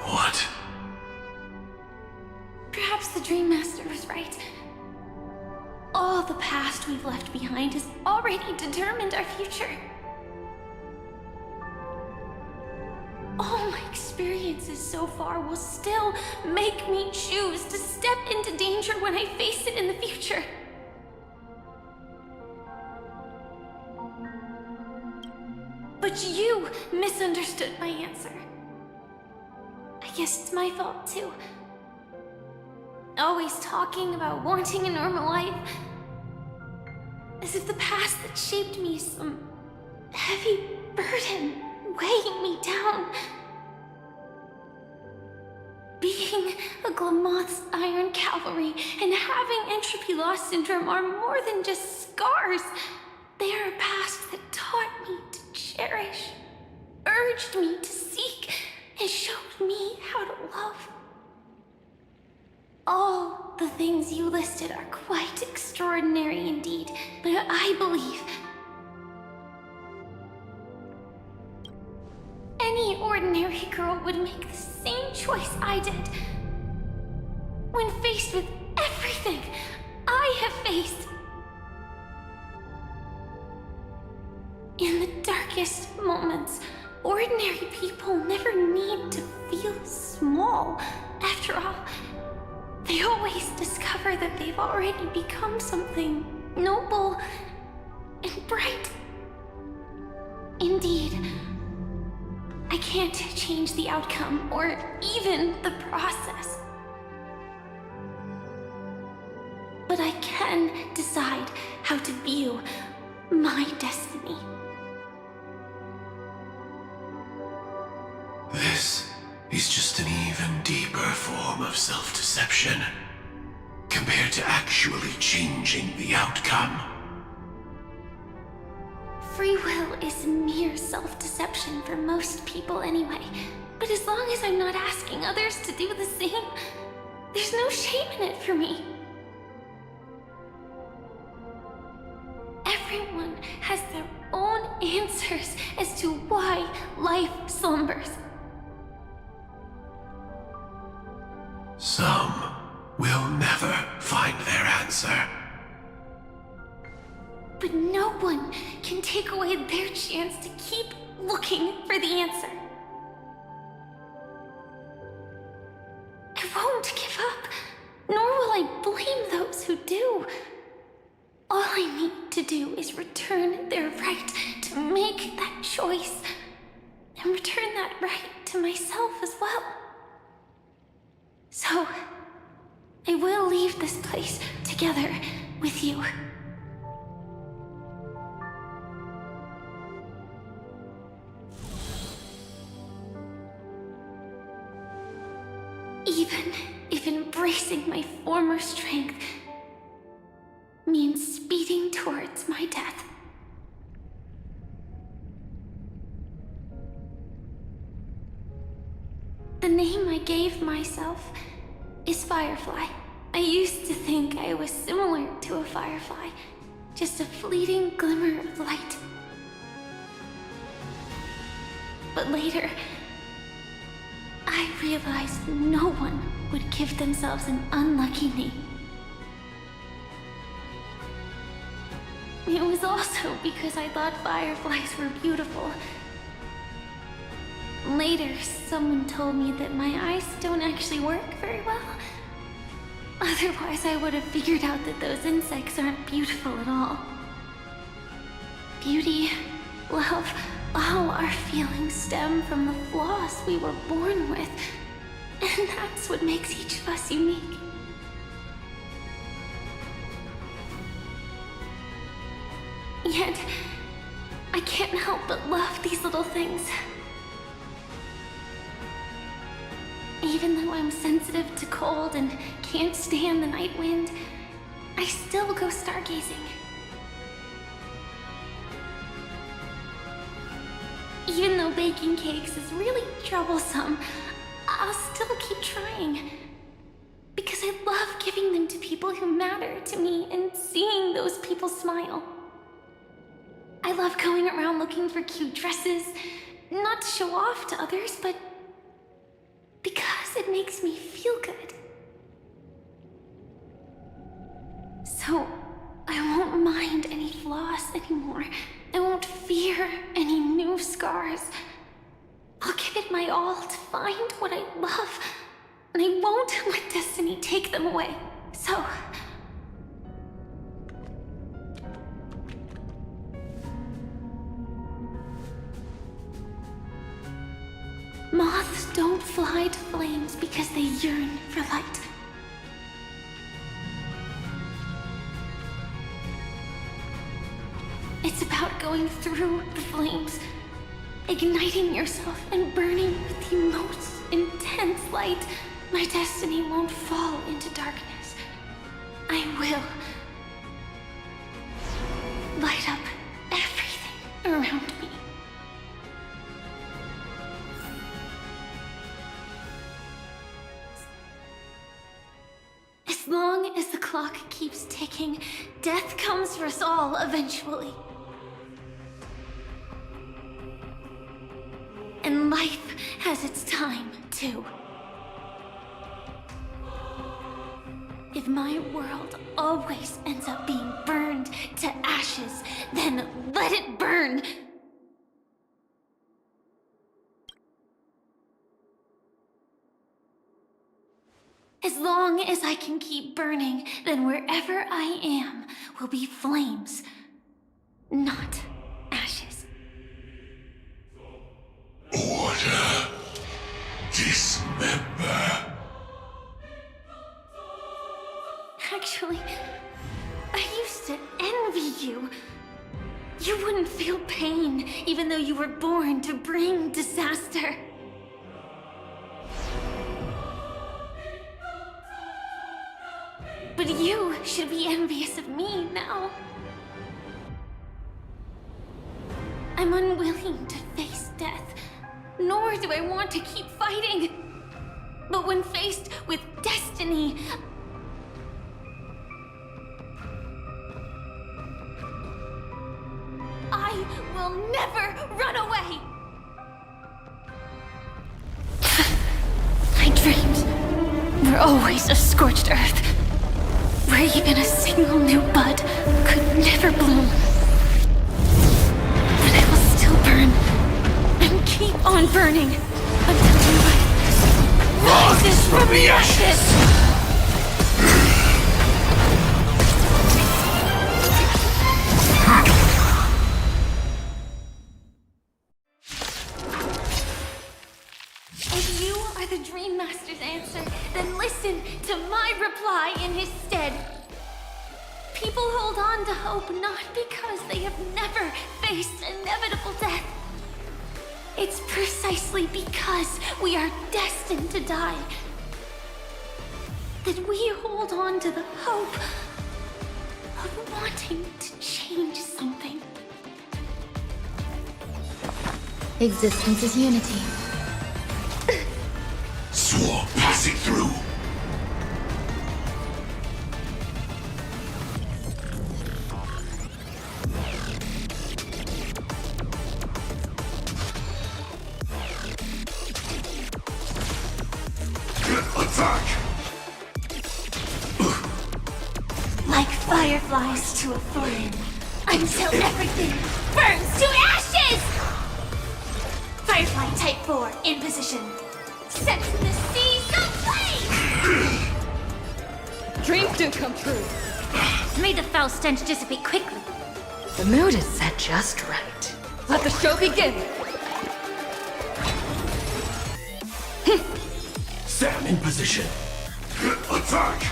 What? Perhaps the Dream Master was right. All the past we've left behind has already determined our future. All my experience experiences so far will still make me choose to step into danger when I face it in the future. But you misunderstood my answer. I guess it's my fault too. Always talking about wanting a normal life, as if the past that shaped me is some heavy burden weighing me down. Being a Glamoth's Iron Cavalry and having entropy loss syndrome are more than just scars. They are a past that taught me to cherish, urged me to seek, and showed me how to love. All the things you listed are quite extraordinary indeed, but I believe any ordinary girl would make the same choice I did. When faced with everything I have faced, in the darkest moments, ordinary people never need to feel small. After all, they always discover that they've already become something noble and bright. Indeed, I can't change the outcome or even the process. But I can decide how to view my destiny. This is just an even deeper form of self-deception, compared to actually changing the outcome. Free will is mere self-deception for most people anyway. But as long as I'm not asking others to do the same, there's no shame in it for me. Everyone has their own answers as to why life slumbers. Some will never find their answer. But no one can take away their chance to keep looking for the answer. I won't give up, nor will I blame those who do. All I need to do is return their right to make that choice, and return that right to myself as well. So, I will leave this place together with you. Even if embracing my former strength means speeding towards my death. The name I gave myself is Firefly. I used to think I was similar to a firefly, just a fleeting glimmer of light. But later, I realized no one would give themselves an unlucky name. It was also because I thought fireflies were beautiful. Later, someone told me that my eyes don't actually work very well. Otherwise, I would have figured out that those insects aren't beautiful at all. Beauty, love, all our feelings stem from the flaws we were born with. And that's what makes each of us unique. Yet, I can't help but love these little things. Even though I'm sensitive to cold and can't stand the night wind, I still go stargazing. Even though baking cakes is really troublesome, I'll still keep trying. Because I love giving them to people who matter to me and seeing those people smile. I love going around looking for cute dresses, not to show off to others, but because it makes me feel good. So, I won't mind any flaws anymore. I won't fear any new scars. I'll give it my all to find what I love, and I won't let destiny take them away. So... Moths don't fly to flames because they yearn for light. It's about going through the flames, igniting yourself and burning with the most intense light. My destiny won't fall into darkness. I will light up everything around me. As long as the clock keeps ticking, death comes for us all eventually. And life has its time, too. If my world always ends up being burned to ashes, then let it burn! As long as I can keep burning, then wherever I am will be flames, not ashes. Order. Dismember. Actually, I used to envy you. You wouldn't feel pain, even though you were born to bring disaster. But you should be envious of me now. I'm unwilling to face death, nor do I want to keep fighting. But when faced with destiny, I will never run away! My dreams were always of scorched earth, where even a single new bud could never bloom. But I will still burn, and keep on burning, until new life rises from the ashes! If you are the Dream Master's answer, then listen to my reply in his stead. People hold on to hope not because they have never faced inevitable death. It's precisely because we are destined to die that we hold on to the hope of wanting to change something. Existence is unity. Swarm passing through. Attack! Like fireflies to a flame, until everything burns to ashes! Firefly Type 4 in position. Sets the seas aflame! Dreams do come true. May the foul stench dissipate quickly. The mood is set just right. Let the show begin! Sam in position. Attack!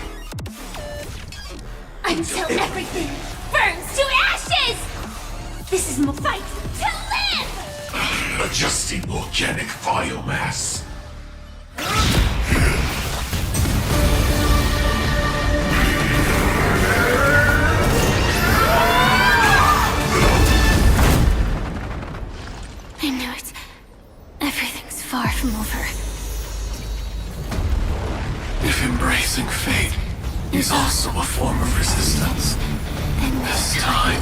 Until everything burns to ashes! This is my fight to live! Adjusting organic biomass. I knew it. Everything's far from over. If embracing fate is also a form of resistance, Then this time...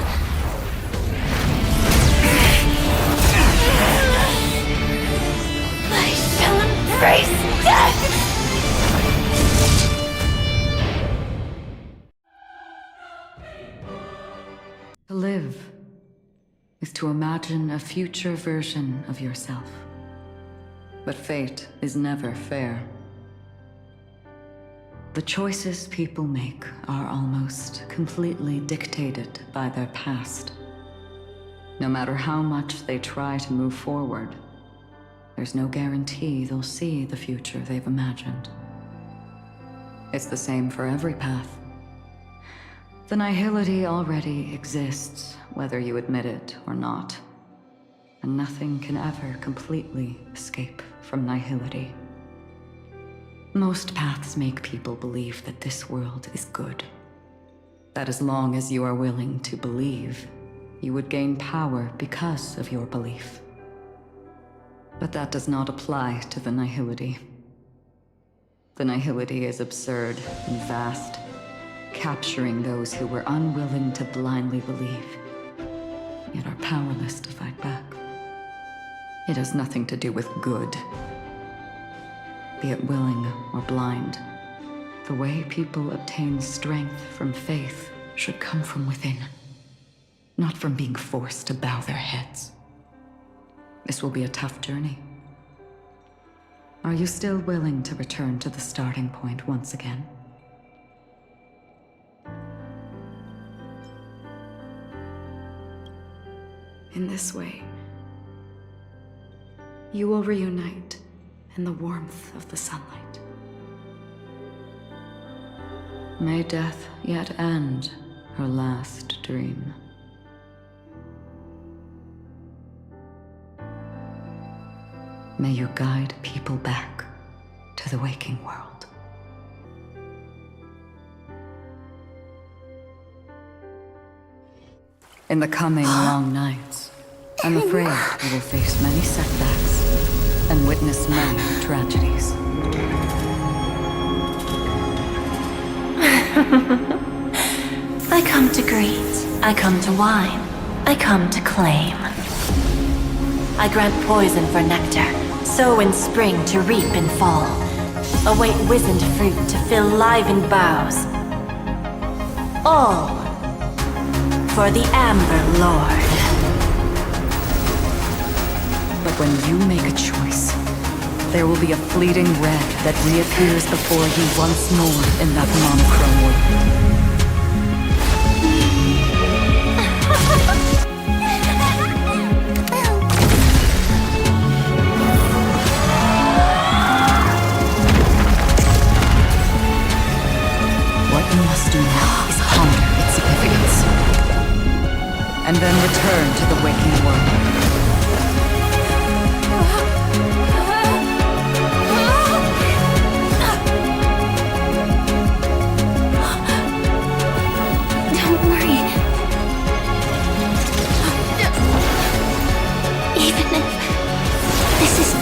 I shall embrace death! To live is to imagine a future version of yourself. But fate is never fair. The choices people make are almost completely dictated by their past. No matter how much they try to move forward, there's no guarantee they'll see the future they've imagined. It's the same for every path. The nihility already exists, whether you admit it or not. And nothing can ever completely escape from nihility. Most paths make people believe that this world is good. That as long as you are willing to believe, you would gain power because of your belief. But that does not apply to the nihility. The nihility is absurd and vast, capturing those who were unwilling to blindly believe, yet are powerless to fight back. It has nothing to do with good. Be it willing or blind, the way people obtain strength from faith should come from within, not from being forced to bow their heads. This will be a tough journey. Are you still willing to return to the starting point once again? In this way, you will reunite in the warmth of the sunlight. May death yet end her last dream. May you guide people back to the waking world. In the coming long nights, I'm afraid you will face many setbacks and witness many tragedies. I come to greet, I come to whine, I come to claim. I grant poison for nectar, sow in spring to reap in fall. Await wizened fruit to fill livened boughs. All for the Amber Lord. But when you make a choice, there will be a fleeting red that reappears before you once more in that monochrome world. What you must do now is ponder its significance, and then return to the waking world.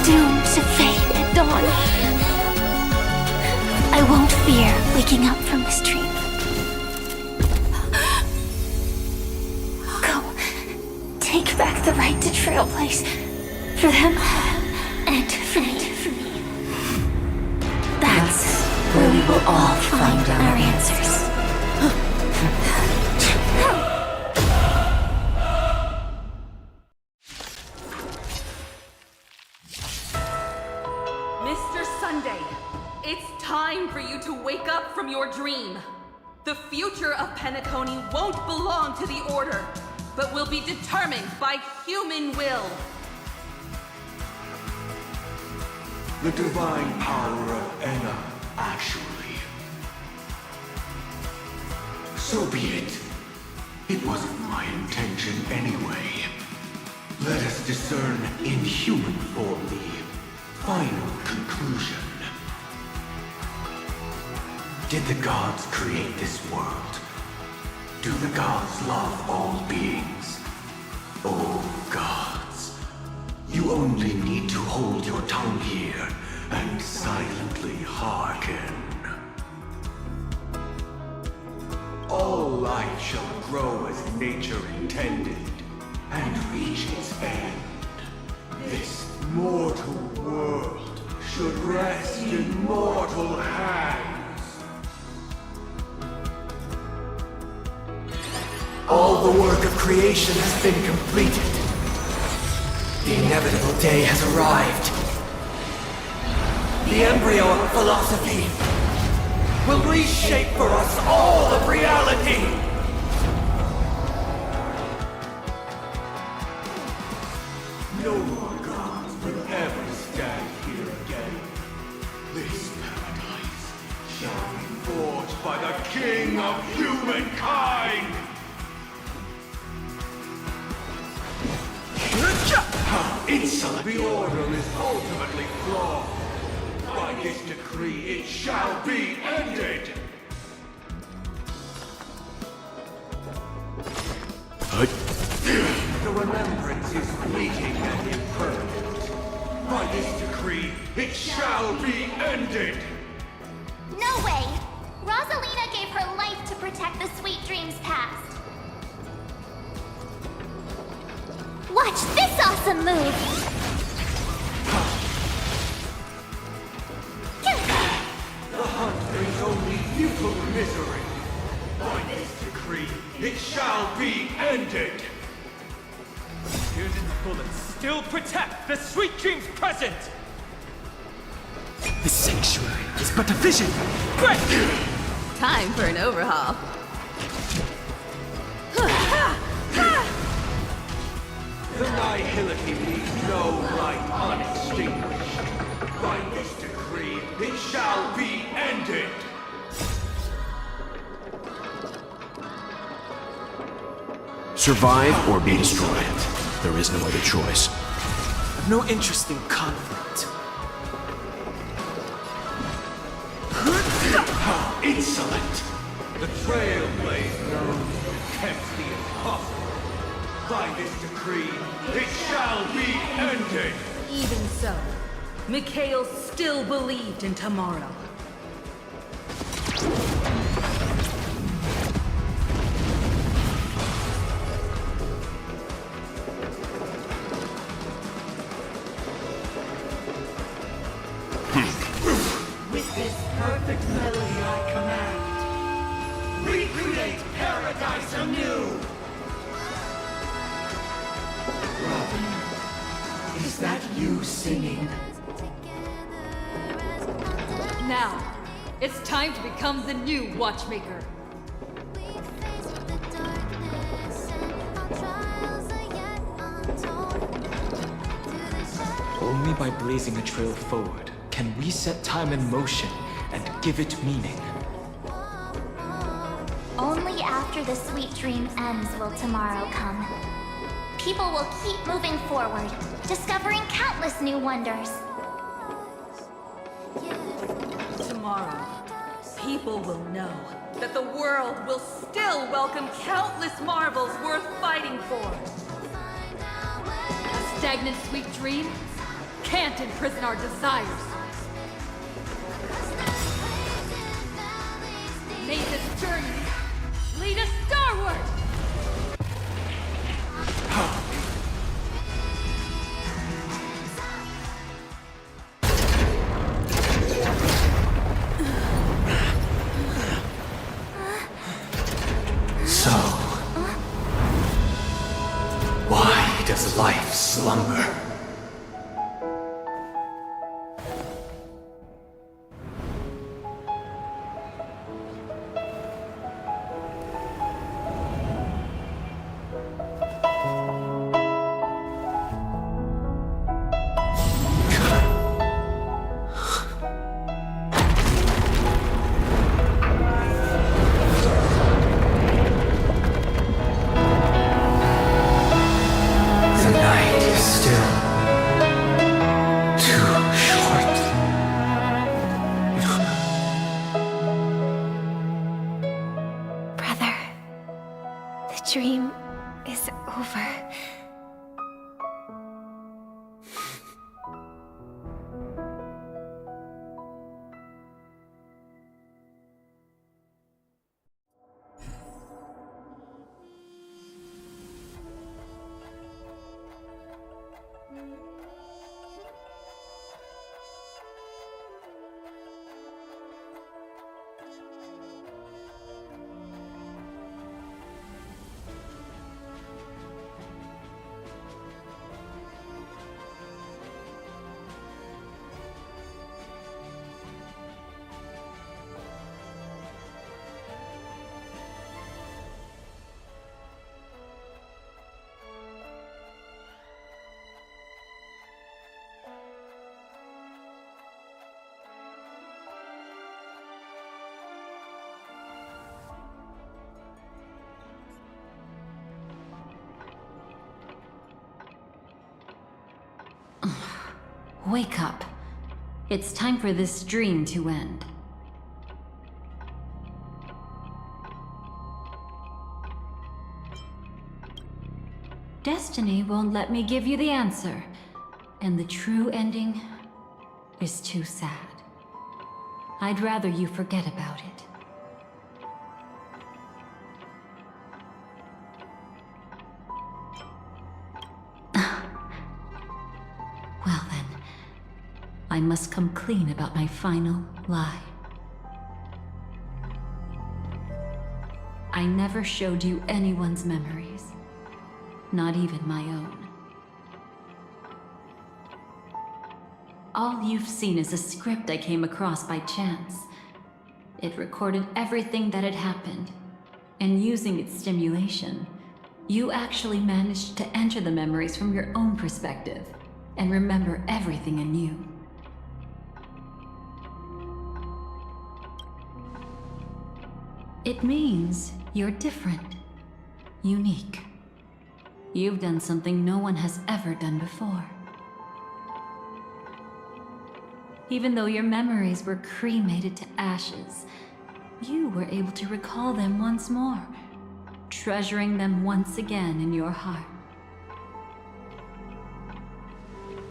Doomed to fade at dawn. I won't fear waking up from this dream. Go. Take back the right to trailblaze. For them, and for me. That's where we will all find our answers. It's time for you to wake up from your dream. The future of Penacony won't belong to the Order, but will be determined by human will. The divine power of Enna, actually. So be it. It wasn't my intention anyway. Let us discern in human form the final conclusion. Did the gods create this world? Do the gods love all beings? Oh gods, you only need to hold your tongue here and silently hearken. All life shall grow as nature intended and reach its end. This mortal world should rest in mortal hands. All the work of creation has been completed. The inevitable day has arrived. The embryo of philosophy will reshape for us all of reality! No more gods will ever stand here again. This paradise shall be forged by the king of humankind! How insolent! The order is ultimately flawed. By this decree, it shall be ended! The remembrance is fleeting and impermanent. By this decree, it shall be ended! No way! Rosalina gave her life to protect the sweet dreams past. Watch this awesome move! The hunt brings only futile misery. By this decree, it shall be ended! Fusion's bullets still protect the sweet dreams present! The sanctuary is but a vision! Break! Time for an overhaul. The nihility leaves no light unextinguished. By this decree, it shall be ended! Survive or be destroyed. There is no other choice. I've no interest in conflict. How insolent! The Trailblaze knows attempts the impossible. By this decree, it shall be ended! Even so, Mikhail still believed in tomorrow. With this perfect melody I command, recreate paradise anew! Robin, is that you singing? Now, it's time to become the new Watchmaker. Only by blazing a trail forward can we set time in motion and give it meaning. Only after the sweet dream ends will tomorrow come. People will keep moving forward, discovering countless new wonders. Tomorrow, people will know that the world will still welcome countless marvels worth fighting for. A stagnant sweet dream can't imprison our desires. May this journey lead us starward! So, why does life slumber? The night is still too short. Brother, the dream is over. Wake up. It's time for this dream to end. Destiny won't let me give you the answer, and the true ending is too sad. I'd rather you forget about it. Well then, I must come clean about my final lie. I never showed you anyone's memories. Not even my own. All you've seen is a script I came across by chance. It recorded everything that had happened, and using its stimulation, you actually managed to enter the memories from your own perspective and remember everything anew. It means you're different, unique. You've done something no one has ever done before. Even though your memories were cremated to ashes, you were able to recall them once more, treasuring them once again in your heart.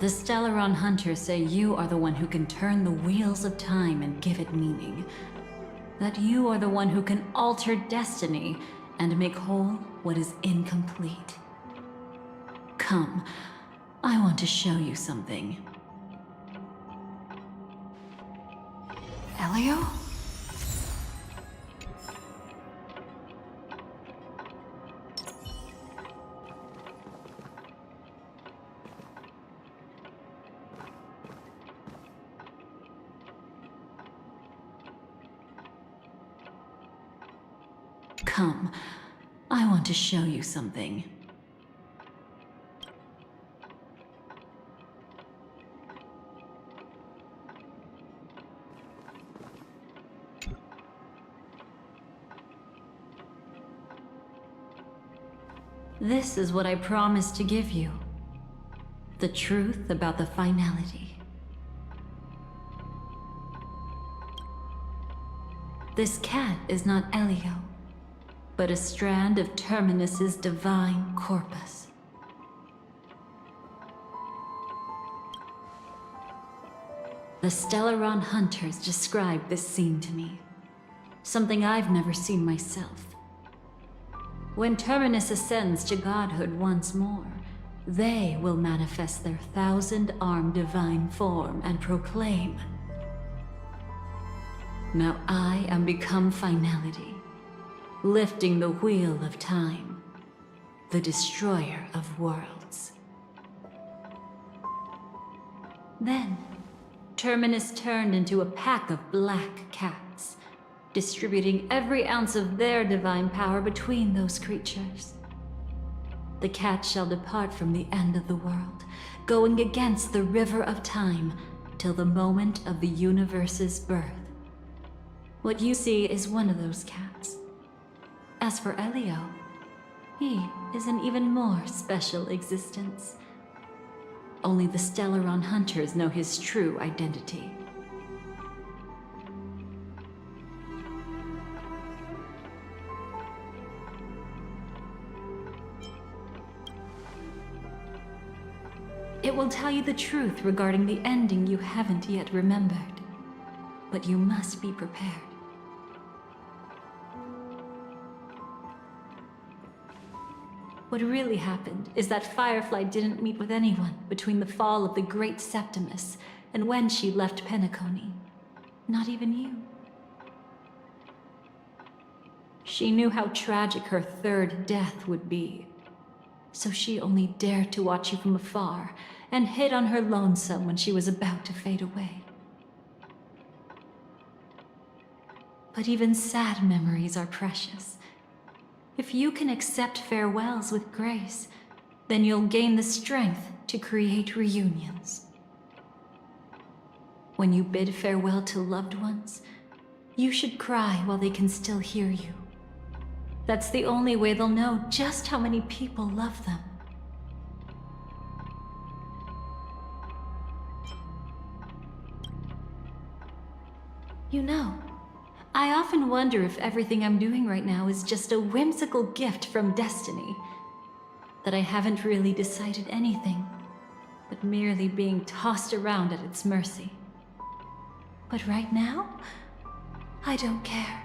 The Stellaron Hunters say you are the one who can turn the wheels of time and give it meaning. That you are the one who can alter destiny and make whole what is incomplete. Come, I want to show you something. Elio? Come, I want to show you something. This is what I promised to give you. The truth about the finality. This cat is not Elio, but a strand of Terminus's divine corpus. The Stellaron Hunters described this scene to me. Something I've never seen myself. When Terminus ascends to godhood once more, they will manifest their 1,000-armed divine form and proclaim, "Now I am become finality, lifting the wheel of time, the destroyer of worlds." Then, Terminus turned into a pack of black cats, distributing every ounce of their divine power between those creatures. The cat shall depart from the end of the world, going against the river of time till the moment of the universe's birth. What you see is one of those cats. As for Elio, he is an even more special existence. Only the Stellaron Hunters know his true identity. It will tell you the truth regarding the ending you haven't yet remembered. But you must be prepared. What really happened is that Firefly didn't meet with anyone between the fall of the Great Septimus and when she left Penacony. Not even you. She knew how tragic her third death would be. So she only dared to watch you from afar and hid on her lonesome when she was about to fade away. But even sad memories are precious. If you can accept farewells with grace, then you'll gain the strength to create reunions. When you bid farewell to loved ones, you should cry while they can still hear you. That's the only way they'll know just how many people love them. I often wonder if everything I'm doing right now is just a whimsical gift from destiny. That I haven't really decided anything, but merely being tossed around at its mercy. But right now, I don't care.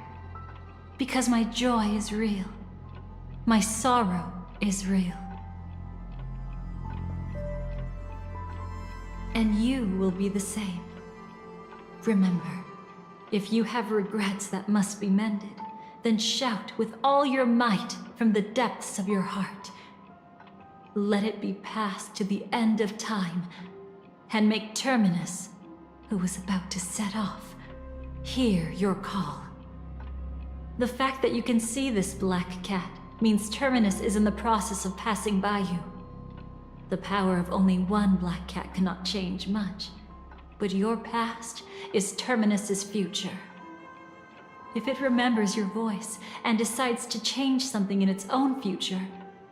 Because my joy is real. My sorrow is real. And you will be the same. Remember, if you have regrets that must be mended, then shout with all your might from the depths of your heart. Let it be passed to the end of time, and make Terminus, who is about to set off, hear your call. The fact that you can see this black cat means Terminus is in the process of passing by you. The power of only one black cat cannot change much, but your past is Terminus's future. If it remembers your voice and decides to change something in its own future,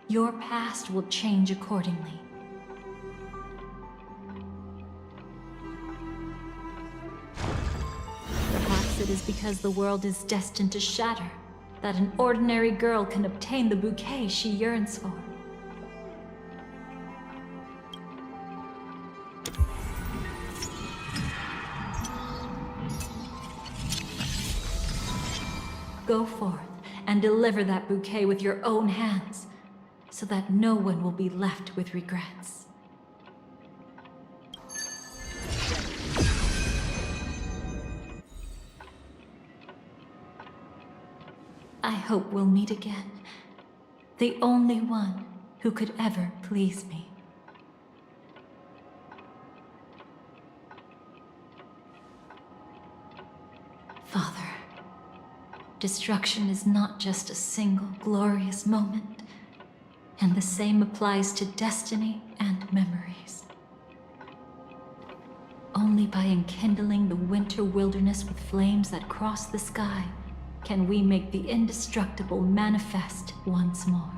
your past will change accordingly. Perhaps it is because the world is destined to shatter that an ordinary girl can obtain the bouquet she yearns for. Go forth and deliver that bouquet with your own hands, so that no one will be left with regrets. I hope we'll meet again. The only one who could ever please me. Father, destruction is not just a single glorious moment, and the same applies to destiny and memories. Only by enkindling the winter wilderness with flames that cross the sky can we make the indestructible manifest once more.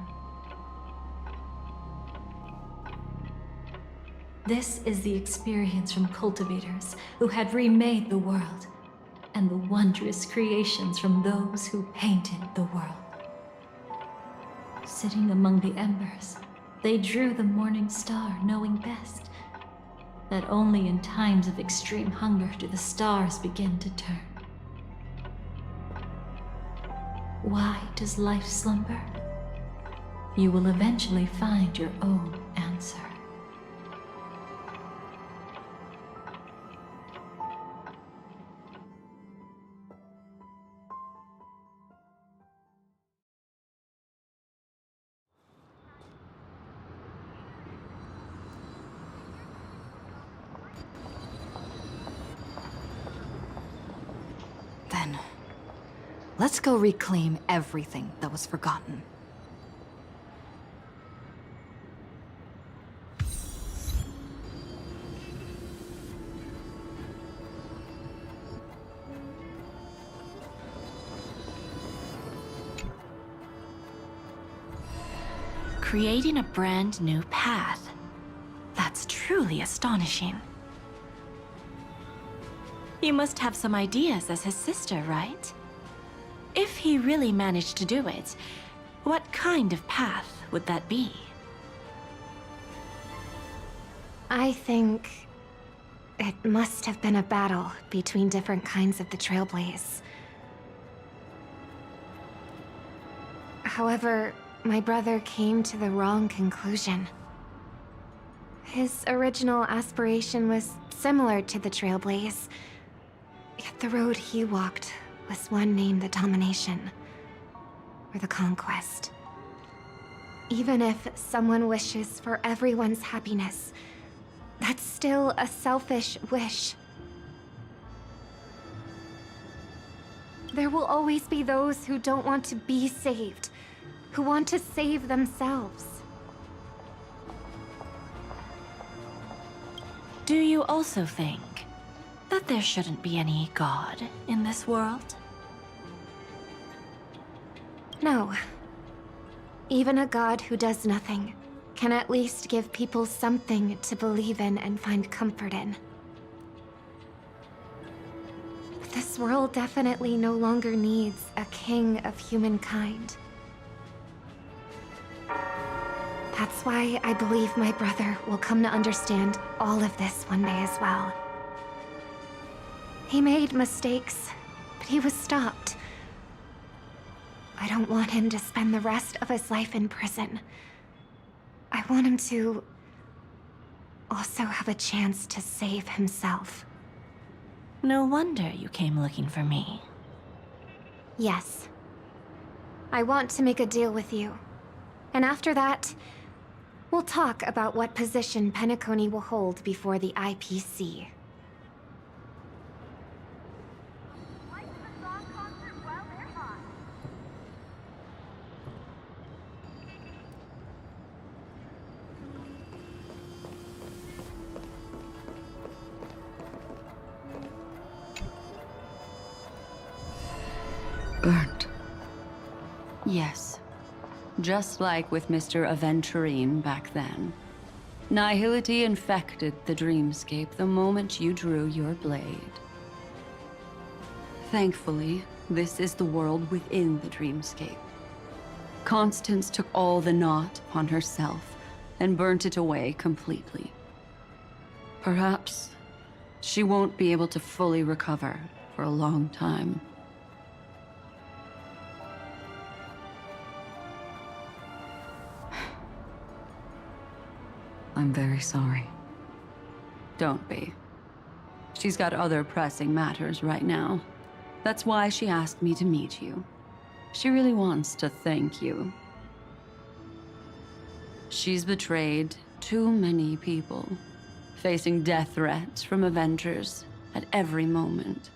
This is the experience from cultivators who had remade the world, and the wondrous creations from those who painted the world. Sitting among the embers, they drew the morning star, knowing best that only in times of extreme hunger do the stars begin to turn. Why does life slumber? You will eventually find your own answer. Then, let's go reclaim everything that was forgotten. Creating a brand new path. That's truly astonishing. You must have some ideas as his sister, right? If he really managed to do it, what kind of path would that be? I think it must have been a battle between different kinds of the Trailblaze. However, my brother came to the wrong conclusion. His original aspiration was similar to the Trailblaze, yet the road he walked was one named the Domination, or the Conquest. Even if someone wishes for everyone's happiness, that's still a selfish wish. There will always be those who don't want to be saved, who want to save themselves. Do you also think that there shouldn't be any god in this world? No. Even a god who does nothing can at least give people something to believe in and find comfort in. But this This world definitely no longer needs a king of humankind. That's why I believe my brother will come to understand all of this one day as well. He made mistakes, but he was stopped. I don't want him to spend the rest of his life in prison. I want him to also have a chance to save himself. No wonder you came looking for me. Yes. I want to make a deal with you. And after that, we'll talk about what position Penacony will hold before the IPC. Burnt. Yes. Just like with Mr. Aventurine back then. Nihility infected the dreamscape the moment you drew your blade. Thankfully, this is the world within the dreamscape. Constance took all the knot upon herself and burnt it away completely. Perhaps she won't be able to fully recover for a long time. I'm very sorry. Don't be. She's got other pressing matters right now. That's why she asked me to meet you. She really wants to thank you. She's betrayed too many people, facing death threats from Avengers at every moment.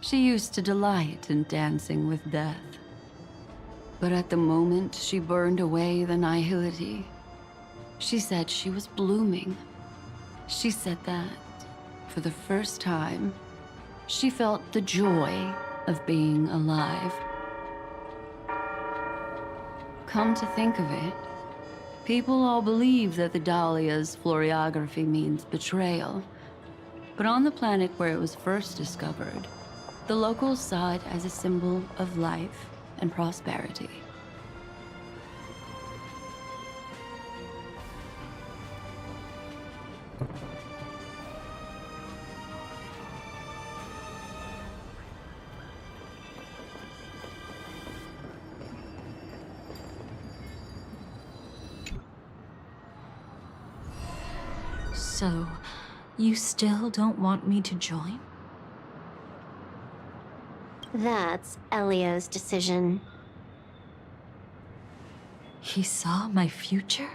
She used to delight in dancing with death. But at the moment she burned away the nihility, she said she was blooming. She said that, for the first time, she felt the joy of being alive. Come to think of it, people all believe that the Dahlia's floriography means betrayal. But on the planet where it was first discovered, the locals saw it as a symbol of life and prosperity. So, you still don't want me to join? That's Elio's decision. He saw my future?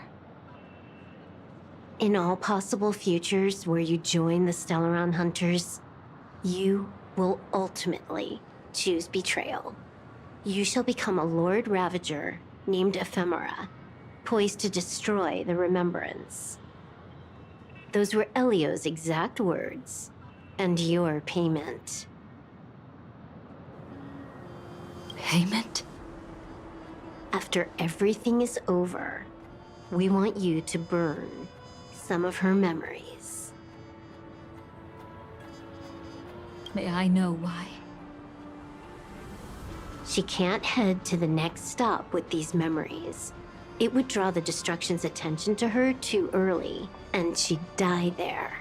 In all possible futures where you join the Stellaron Hunters, you will ultimately choose betrayal. You shall become a Lord Ravager named Ephemera, poised to destroy the Remembrance. Those were Elio's exact words, and your payment. Payment? After everything is over, we want you to burn some of her memories. May I know why? She can't head to the next stop with these memories. It would draw the Destruction's attention to her too early, and she'd die there.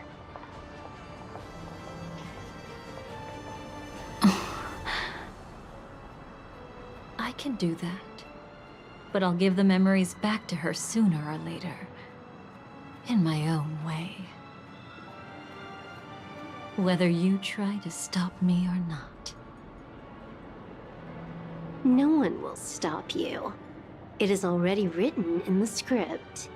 I can do that. But I'll give the memories back to her sooner or later. In my own way. Whether you try to stop me or not. No one will stop you. It is already written in the script.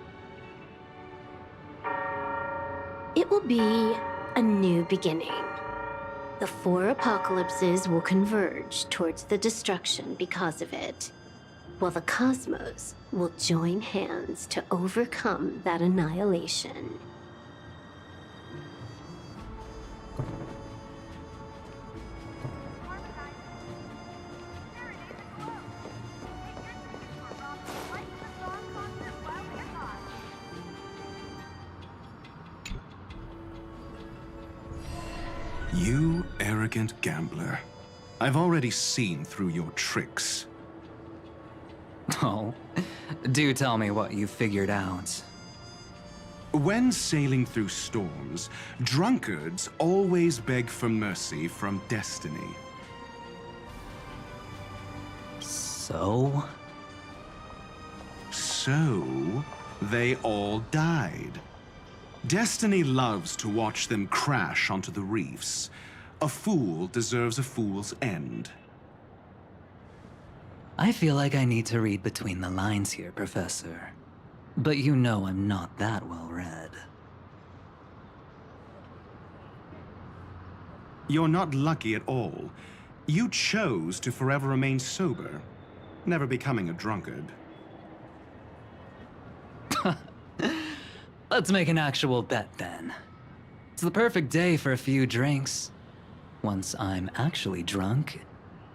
It will be a new beginning. The 4 apocalypses will converge towards the destruction because of it, while the cosmos will join hands to overcome that annihilation. You arrogant arrogant gambler. I've already seen through your tricks. Oh, do tell me what you figured out. When sailing through storms, drunkards always beg for mercy from destiny. So? So, they all died. Destiny loves to watch them crash onto the reefs. A fool deserves a fool's end. I feel like I need to read between the lines here, Professor. But you know I'm not that well read. You're not lucky at all. You chose to forever remain sober, never becoming a drunkard. Let's make an actual bet then. It's the perfect day for a few drinks. Once I'm actually drunk,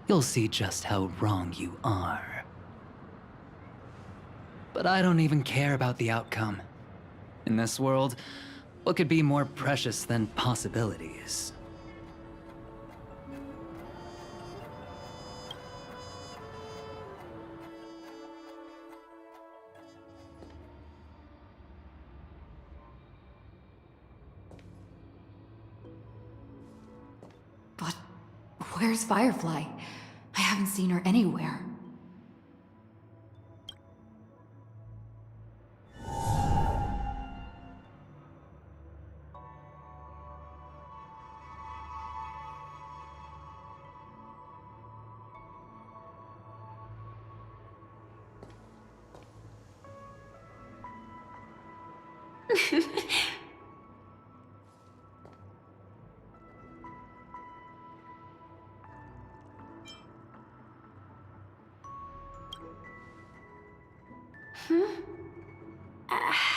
you'll see just how wrong you are. But I don't even care about the outcome. In this world, what could be more precious than possibilities? But where's Firefly? I haven't seen her anywhere.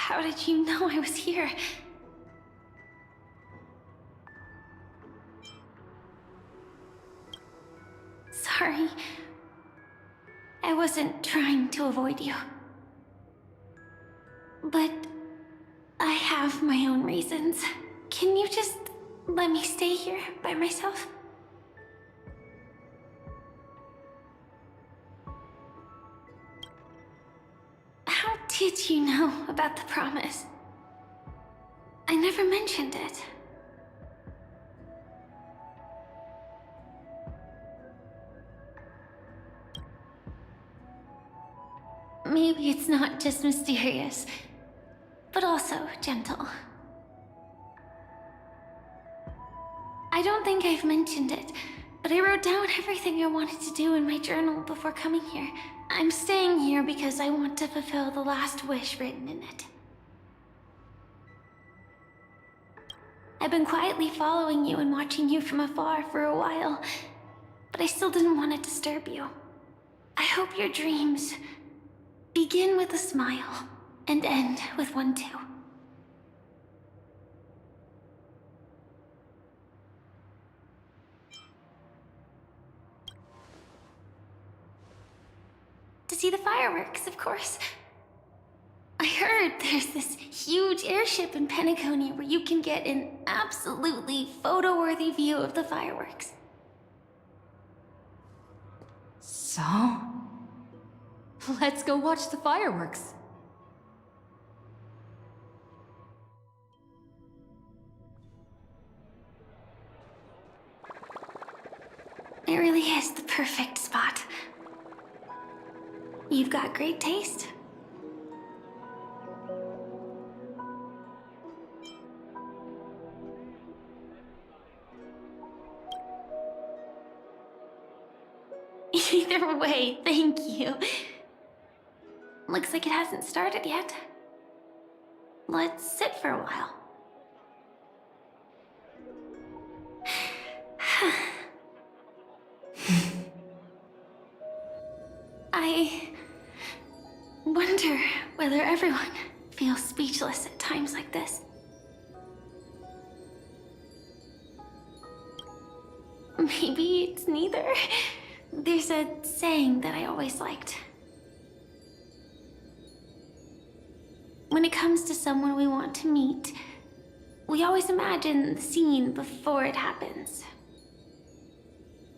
How did you know I was here? Sorry. I wasn't trying to avoid you. But I have my own reasons. Can you just let me stay here by myself? How did you know about the promise? I never mentioned it. Maybe it's not just mysterious, but also gentle. I don't think I've mentioned it, but I wrote down everything I wanted to do in my journal before coming here. I'm staying here because I want to fulfill the last wish written in it. I've been quietly following you and watching you from afar for a while, but I still didn't want to disturb you. I hope your dreams begin with a smile and end with one too. To see the fireworks, of course. I heard there's this huge airship in Penacony where you can get an absolutely photo-worthy view of the fireworks. So? Let's go watch the fireworks. It really is the perfect spot. You've got great taste. Either way, thank you. Looks like it hasn't started yet. Let's sit for a while. I wonder whether everyone feels speechless at times like this. Maybe it's neither. There's a saying that I always liked. When it comes to someone we want to meet, we always imagine the scene before it happens.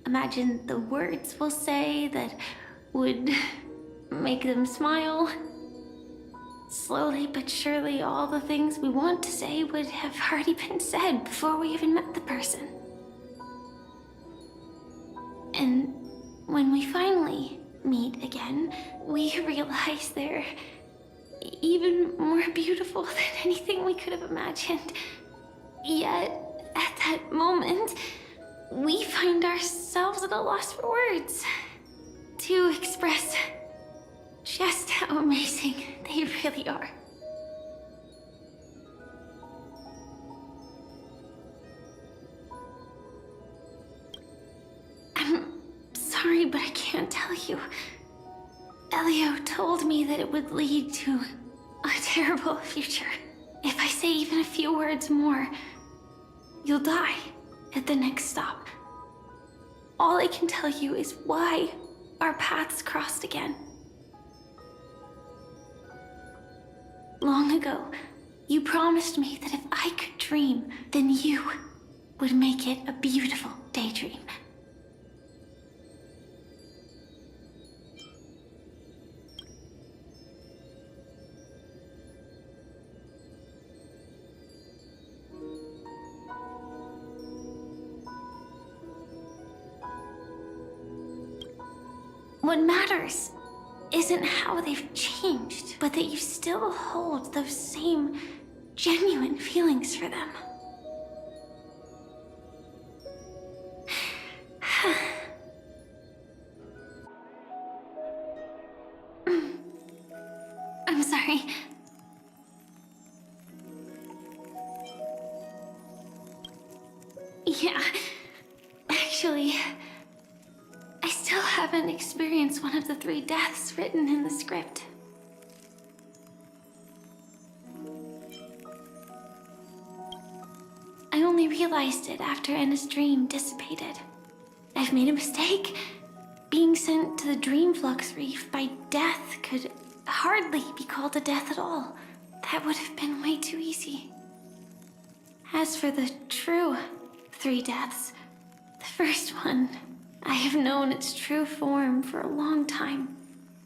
imagine the words we'll say that would make them smile. Slowly but surely, all the things we want to say would have already been said before we even met the person. And when we finally meet again, we realize they're even more beautiful than anything we could have imagined. Yet, at that moment, we find ourselves at a loss for words to express just how amazing they really are. I'm sorry, but I can't tell you. Elio told me that it would lead to a terrible future. If I say even a few words more, you'll die at the next stop. All I can tell you is why our paths crossed again. Long ago, you promised me that if I could dream, then you would make it a beautiful daydream. What matters isn't how they've changed, but that you still hold those same genuine feelings for them. I'm sorry. Yeah, actually, I still haven't experienced one of the 3 deaths written in the script. I only realized it after Anna's dream dissipated. I've made a mistake. Being sent to the Dream Flux Reef by death could hardly be called a death at all. That would have been way too easy. As for the true 3 deaths, the first one, I have known its true form for a long time.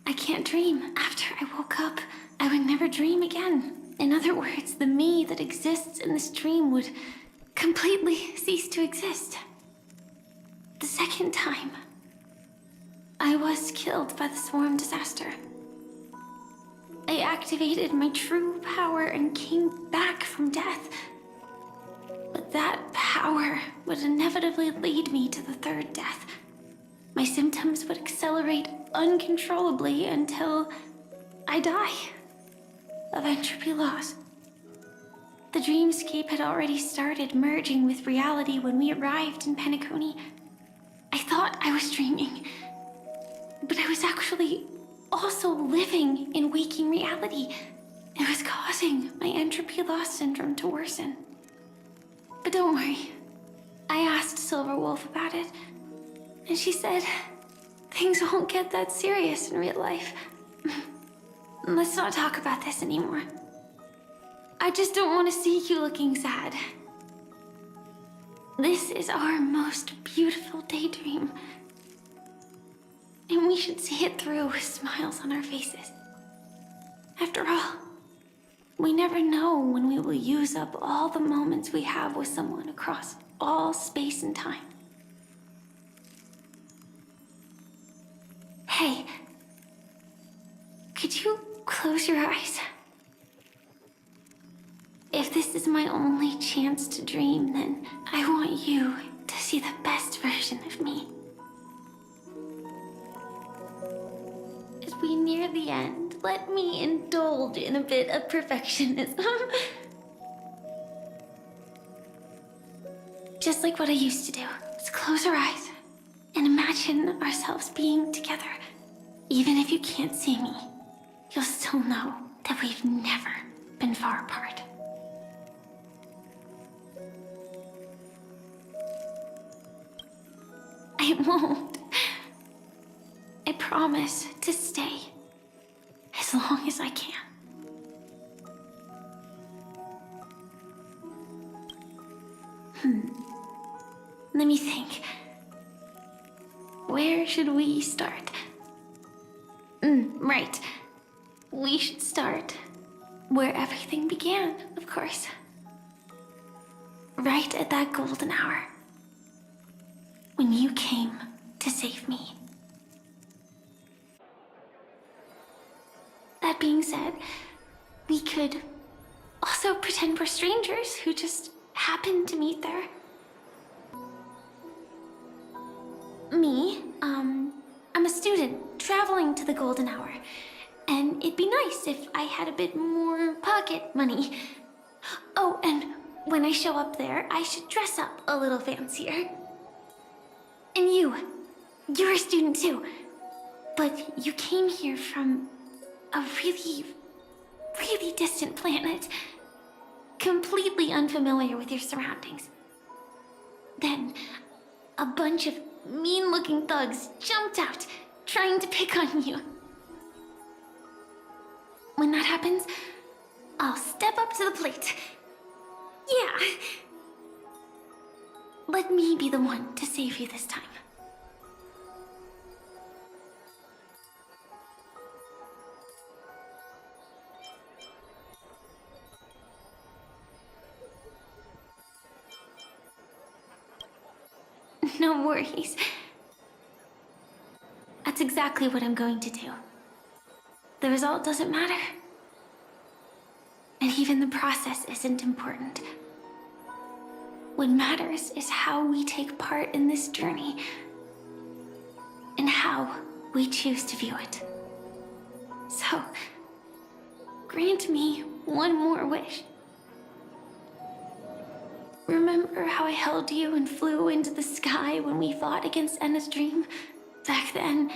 I can't dream. After I woke up, I would never dream again. In other words, the me that exists in this dream would completely cease to exist. The second time, I was killed by the swarm disaster. I activated my true power and came back from death. But that power would inevitably lead me to the 3rd death. My symptoms would accelerate uncontrollably until I die of entropy loss. The dreamscape had already started merging with reality when we arrived in Penacony. I thought I was dreaming, but I was actually also living in waking reality. It was causing my entropy loss syndrome to worsen. But don't worry, I asked Silverwolf about it, and she said things won't get that serious in real life. Let's not talk about this anymore. I just don't want to see you looking sad. This is our most beautiful daydream, and we should see it through with smiles on our faces. After all, we never know when we will use up all the moments we have with someone across all space and time. Hey, could you close your eyes? If this is my only chance to dream, then I want you to see the best version of me. As we near the end, let me indulge in a bit of perfectionism. Just like what I used to do. Let's close our eyes and imagine ourselves being together. Even if you can't see me, you'll still know that we've never been far apart. I won't. I promise to stay as long as I can. Let me think. Where should we start? Right. We should start where everything began, of course. Right at that golden hour. When you came to save me. That being said, we could also pretend we're strangers who just happened to meet there. Me, I'm a student traveling to the golden hour, and it'd be nice if I had a bit more pocket money. Oh, and when I show up there, I should dress up a little fancier. And you're a student too, but you came here from a really, really distant planet, completely unfamiliar with your surroundings. Then, a bunch of mean-looking thugs jumped out, trying to pick on you. When that happens, I'll step up to the plate. Yeah. Let me be the one to save you this time. No worries. That's exactly what I'm going to do. The result doesn't matter. And even the process isn't important. What matters is how we take part in this journey and how we choose to view it. So, grant me one more wish. Remember how I held you and flew into the sky when we fought against Enna's dream? Back then,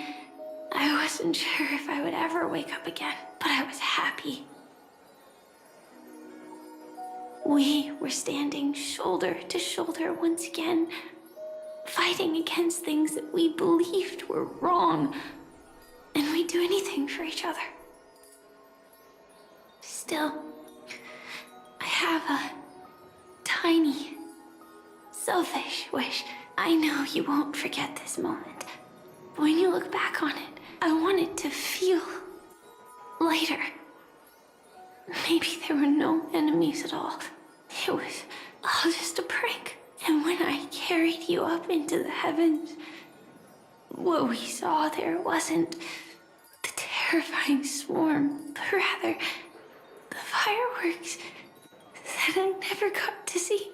I wasn't sure if I would ever wake up again, but I was happy. We were standing shoulder to shoulder once again, fighting against things that we believed were wrong, and we'd do anything for each other. Still, I have a tiny, selfish wish. I know you won't forget this moment. But when you look back on it, I want it to feel lighter. Maybe there were no enemies at all. It was all just a prank. And when I carried you up into the heavens, what we saw there wasn't the terrifying swarm, but rather the fireworks that I never got to see.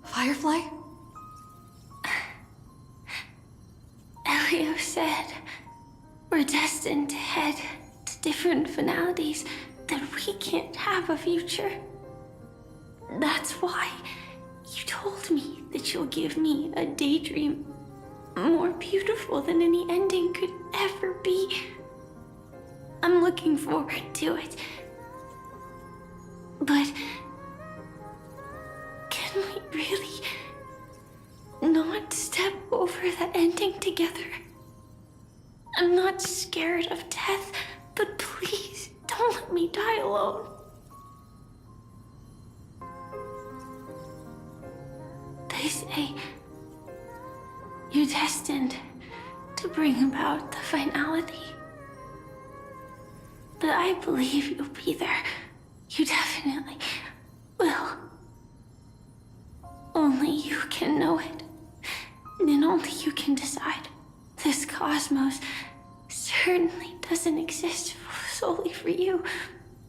Firefly? Elio said we're destined to head to different finalities, that we can't have a future. That's why you told me that you'll give me a daydream more beautiful than any ending could ever be. I'm looking forward to it. But can we really not step over the ending together? I'm not scared of death, but please don't let me die alone. They say you're destined to bring about the finality. But I believe you'll be there. You definitely will. Only you can know it. And only you can decide. This cosmos certainly doesn't exist solely for you,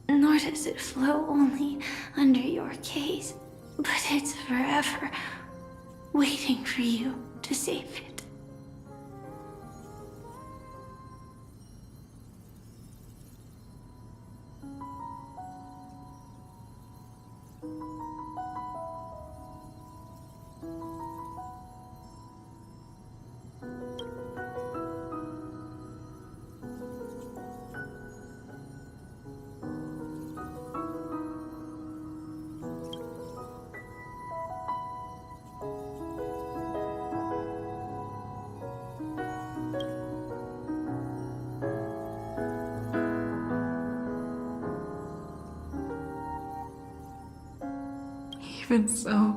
nor does it flow only under your gaze, but it's forever waiting for you to save it. Even so,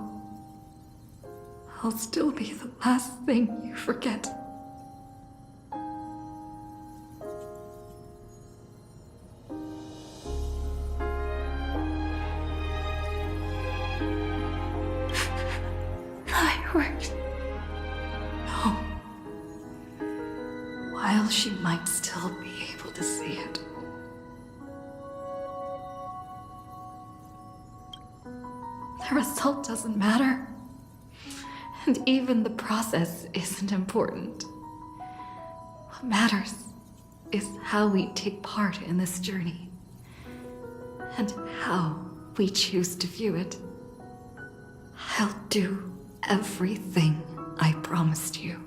I'll still be the last thing you forget. Fireworks. No. While she might still be able to see it. The result doesn't matter. And even the process isn't important. What matters is how we take part in this journey. And how we choose to view it. I'll do everything I promised you.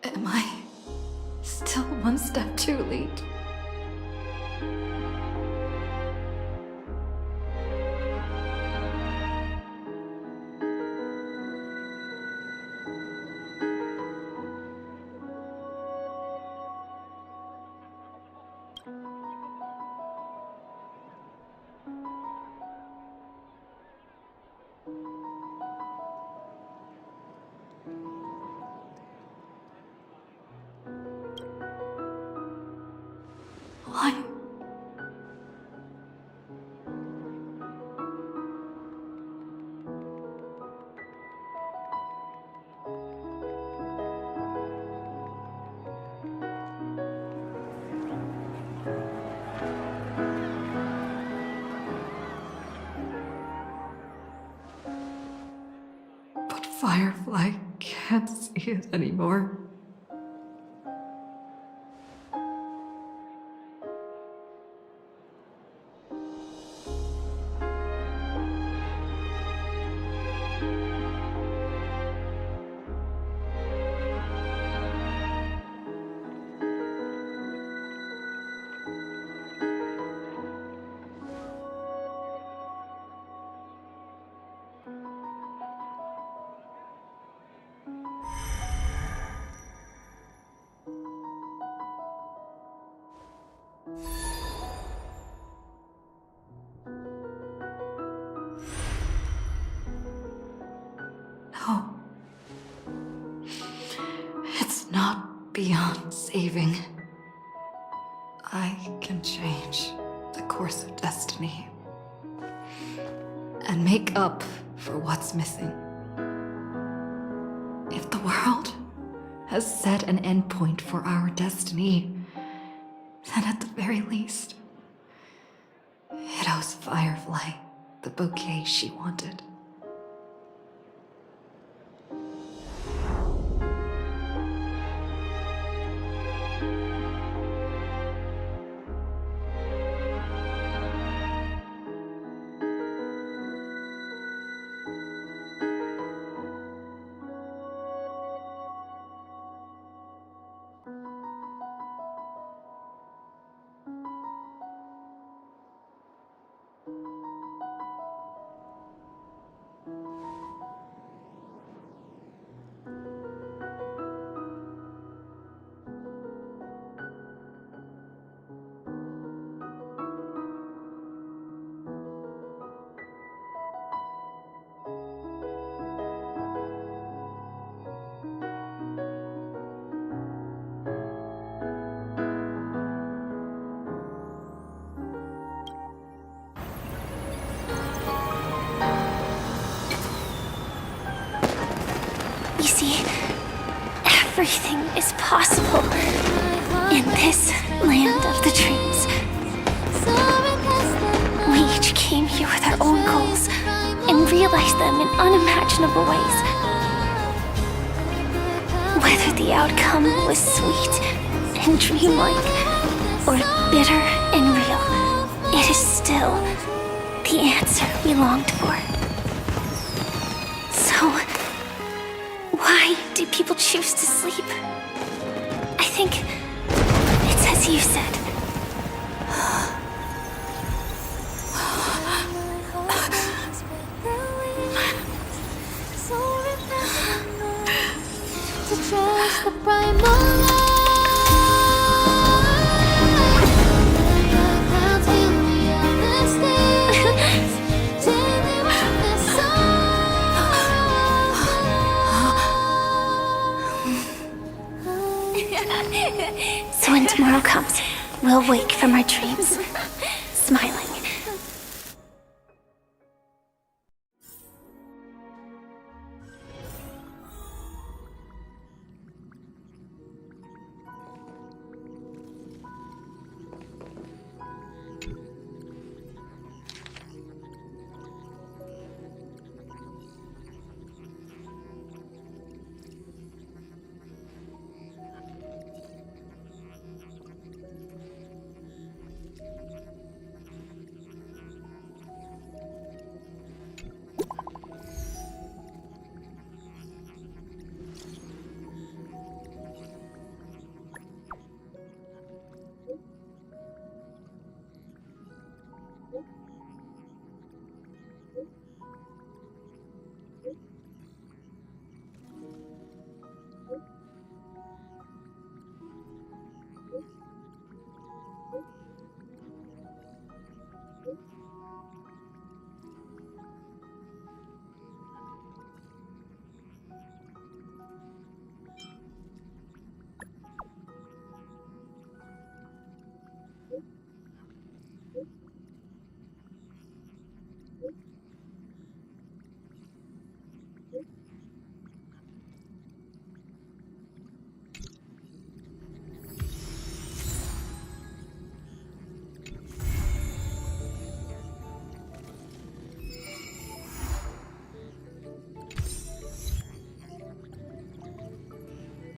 Am I still one step too late? Why? But Firefly can't see it anymore. No. It's not beyond saving. I can change the course of destiny and make up for what's missing. If the world has set an endpoint for our destiny, then at the very least, it owes Firefly the bouquet she wanted. You see, everything is possible in this land of the dreams. We each came here with our own goals and realized them in unimaginable ways. Whether the outcome was sweet and dreamlike or bitter and real, it is still the answer we longed for. So, Why do people choose to sleep? I think it's as you said. To trust the primal So when tomorrow comes, we'll wake from our dreams, smiling.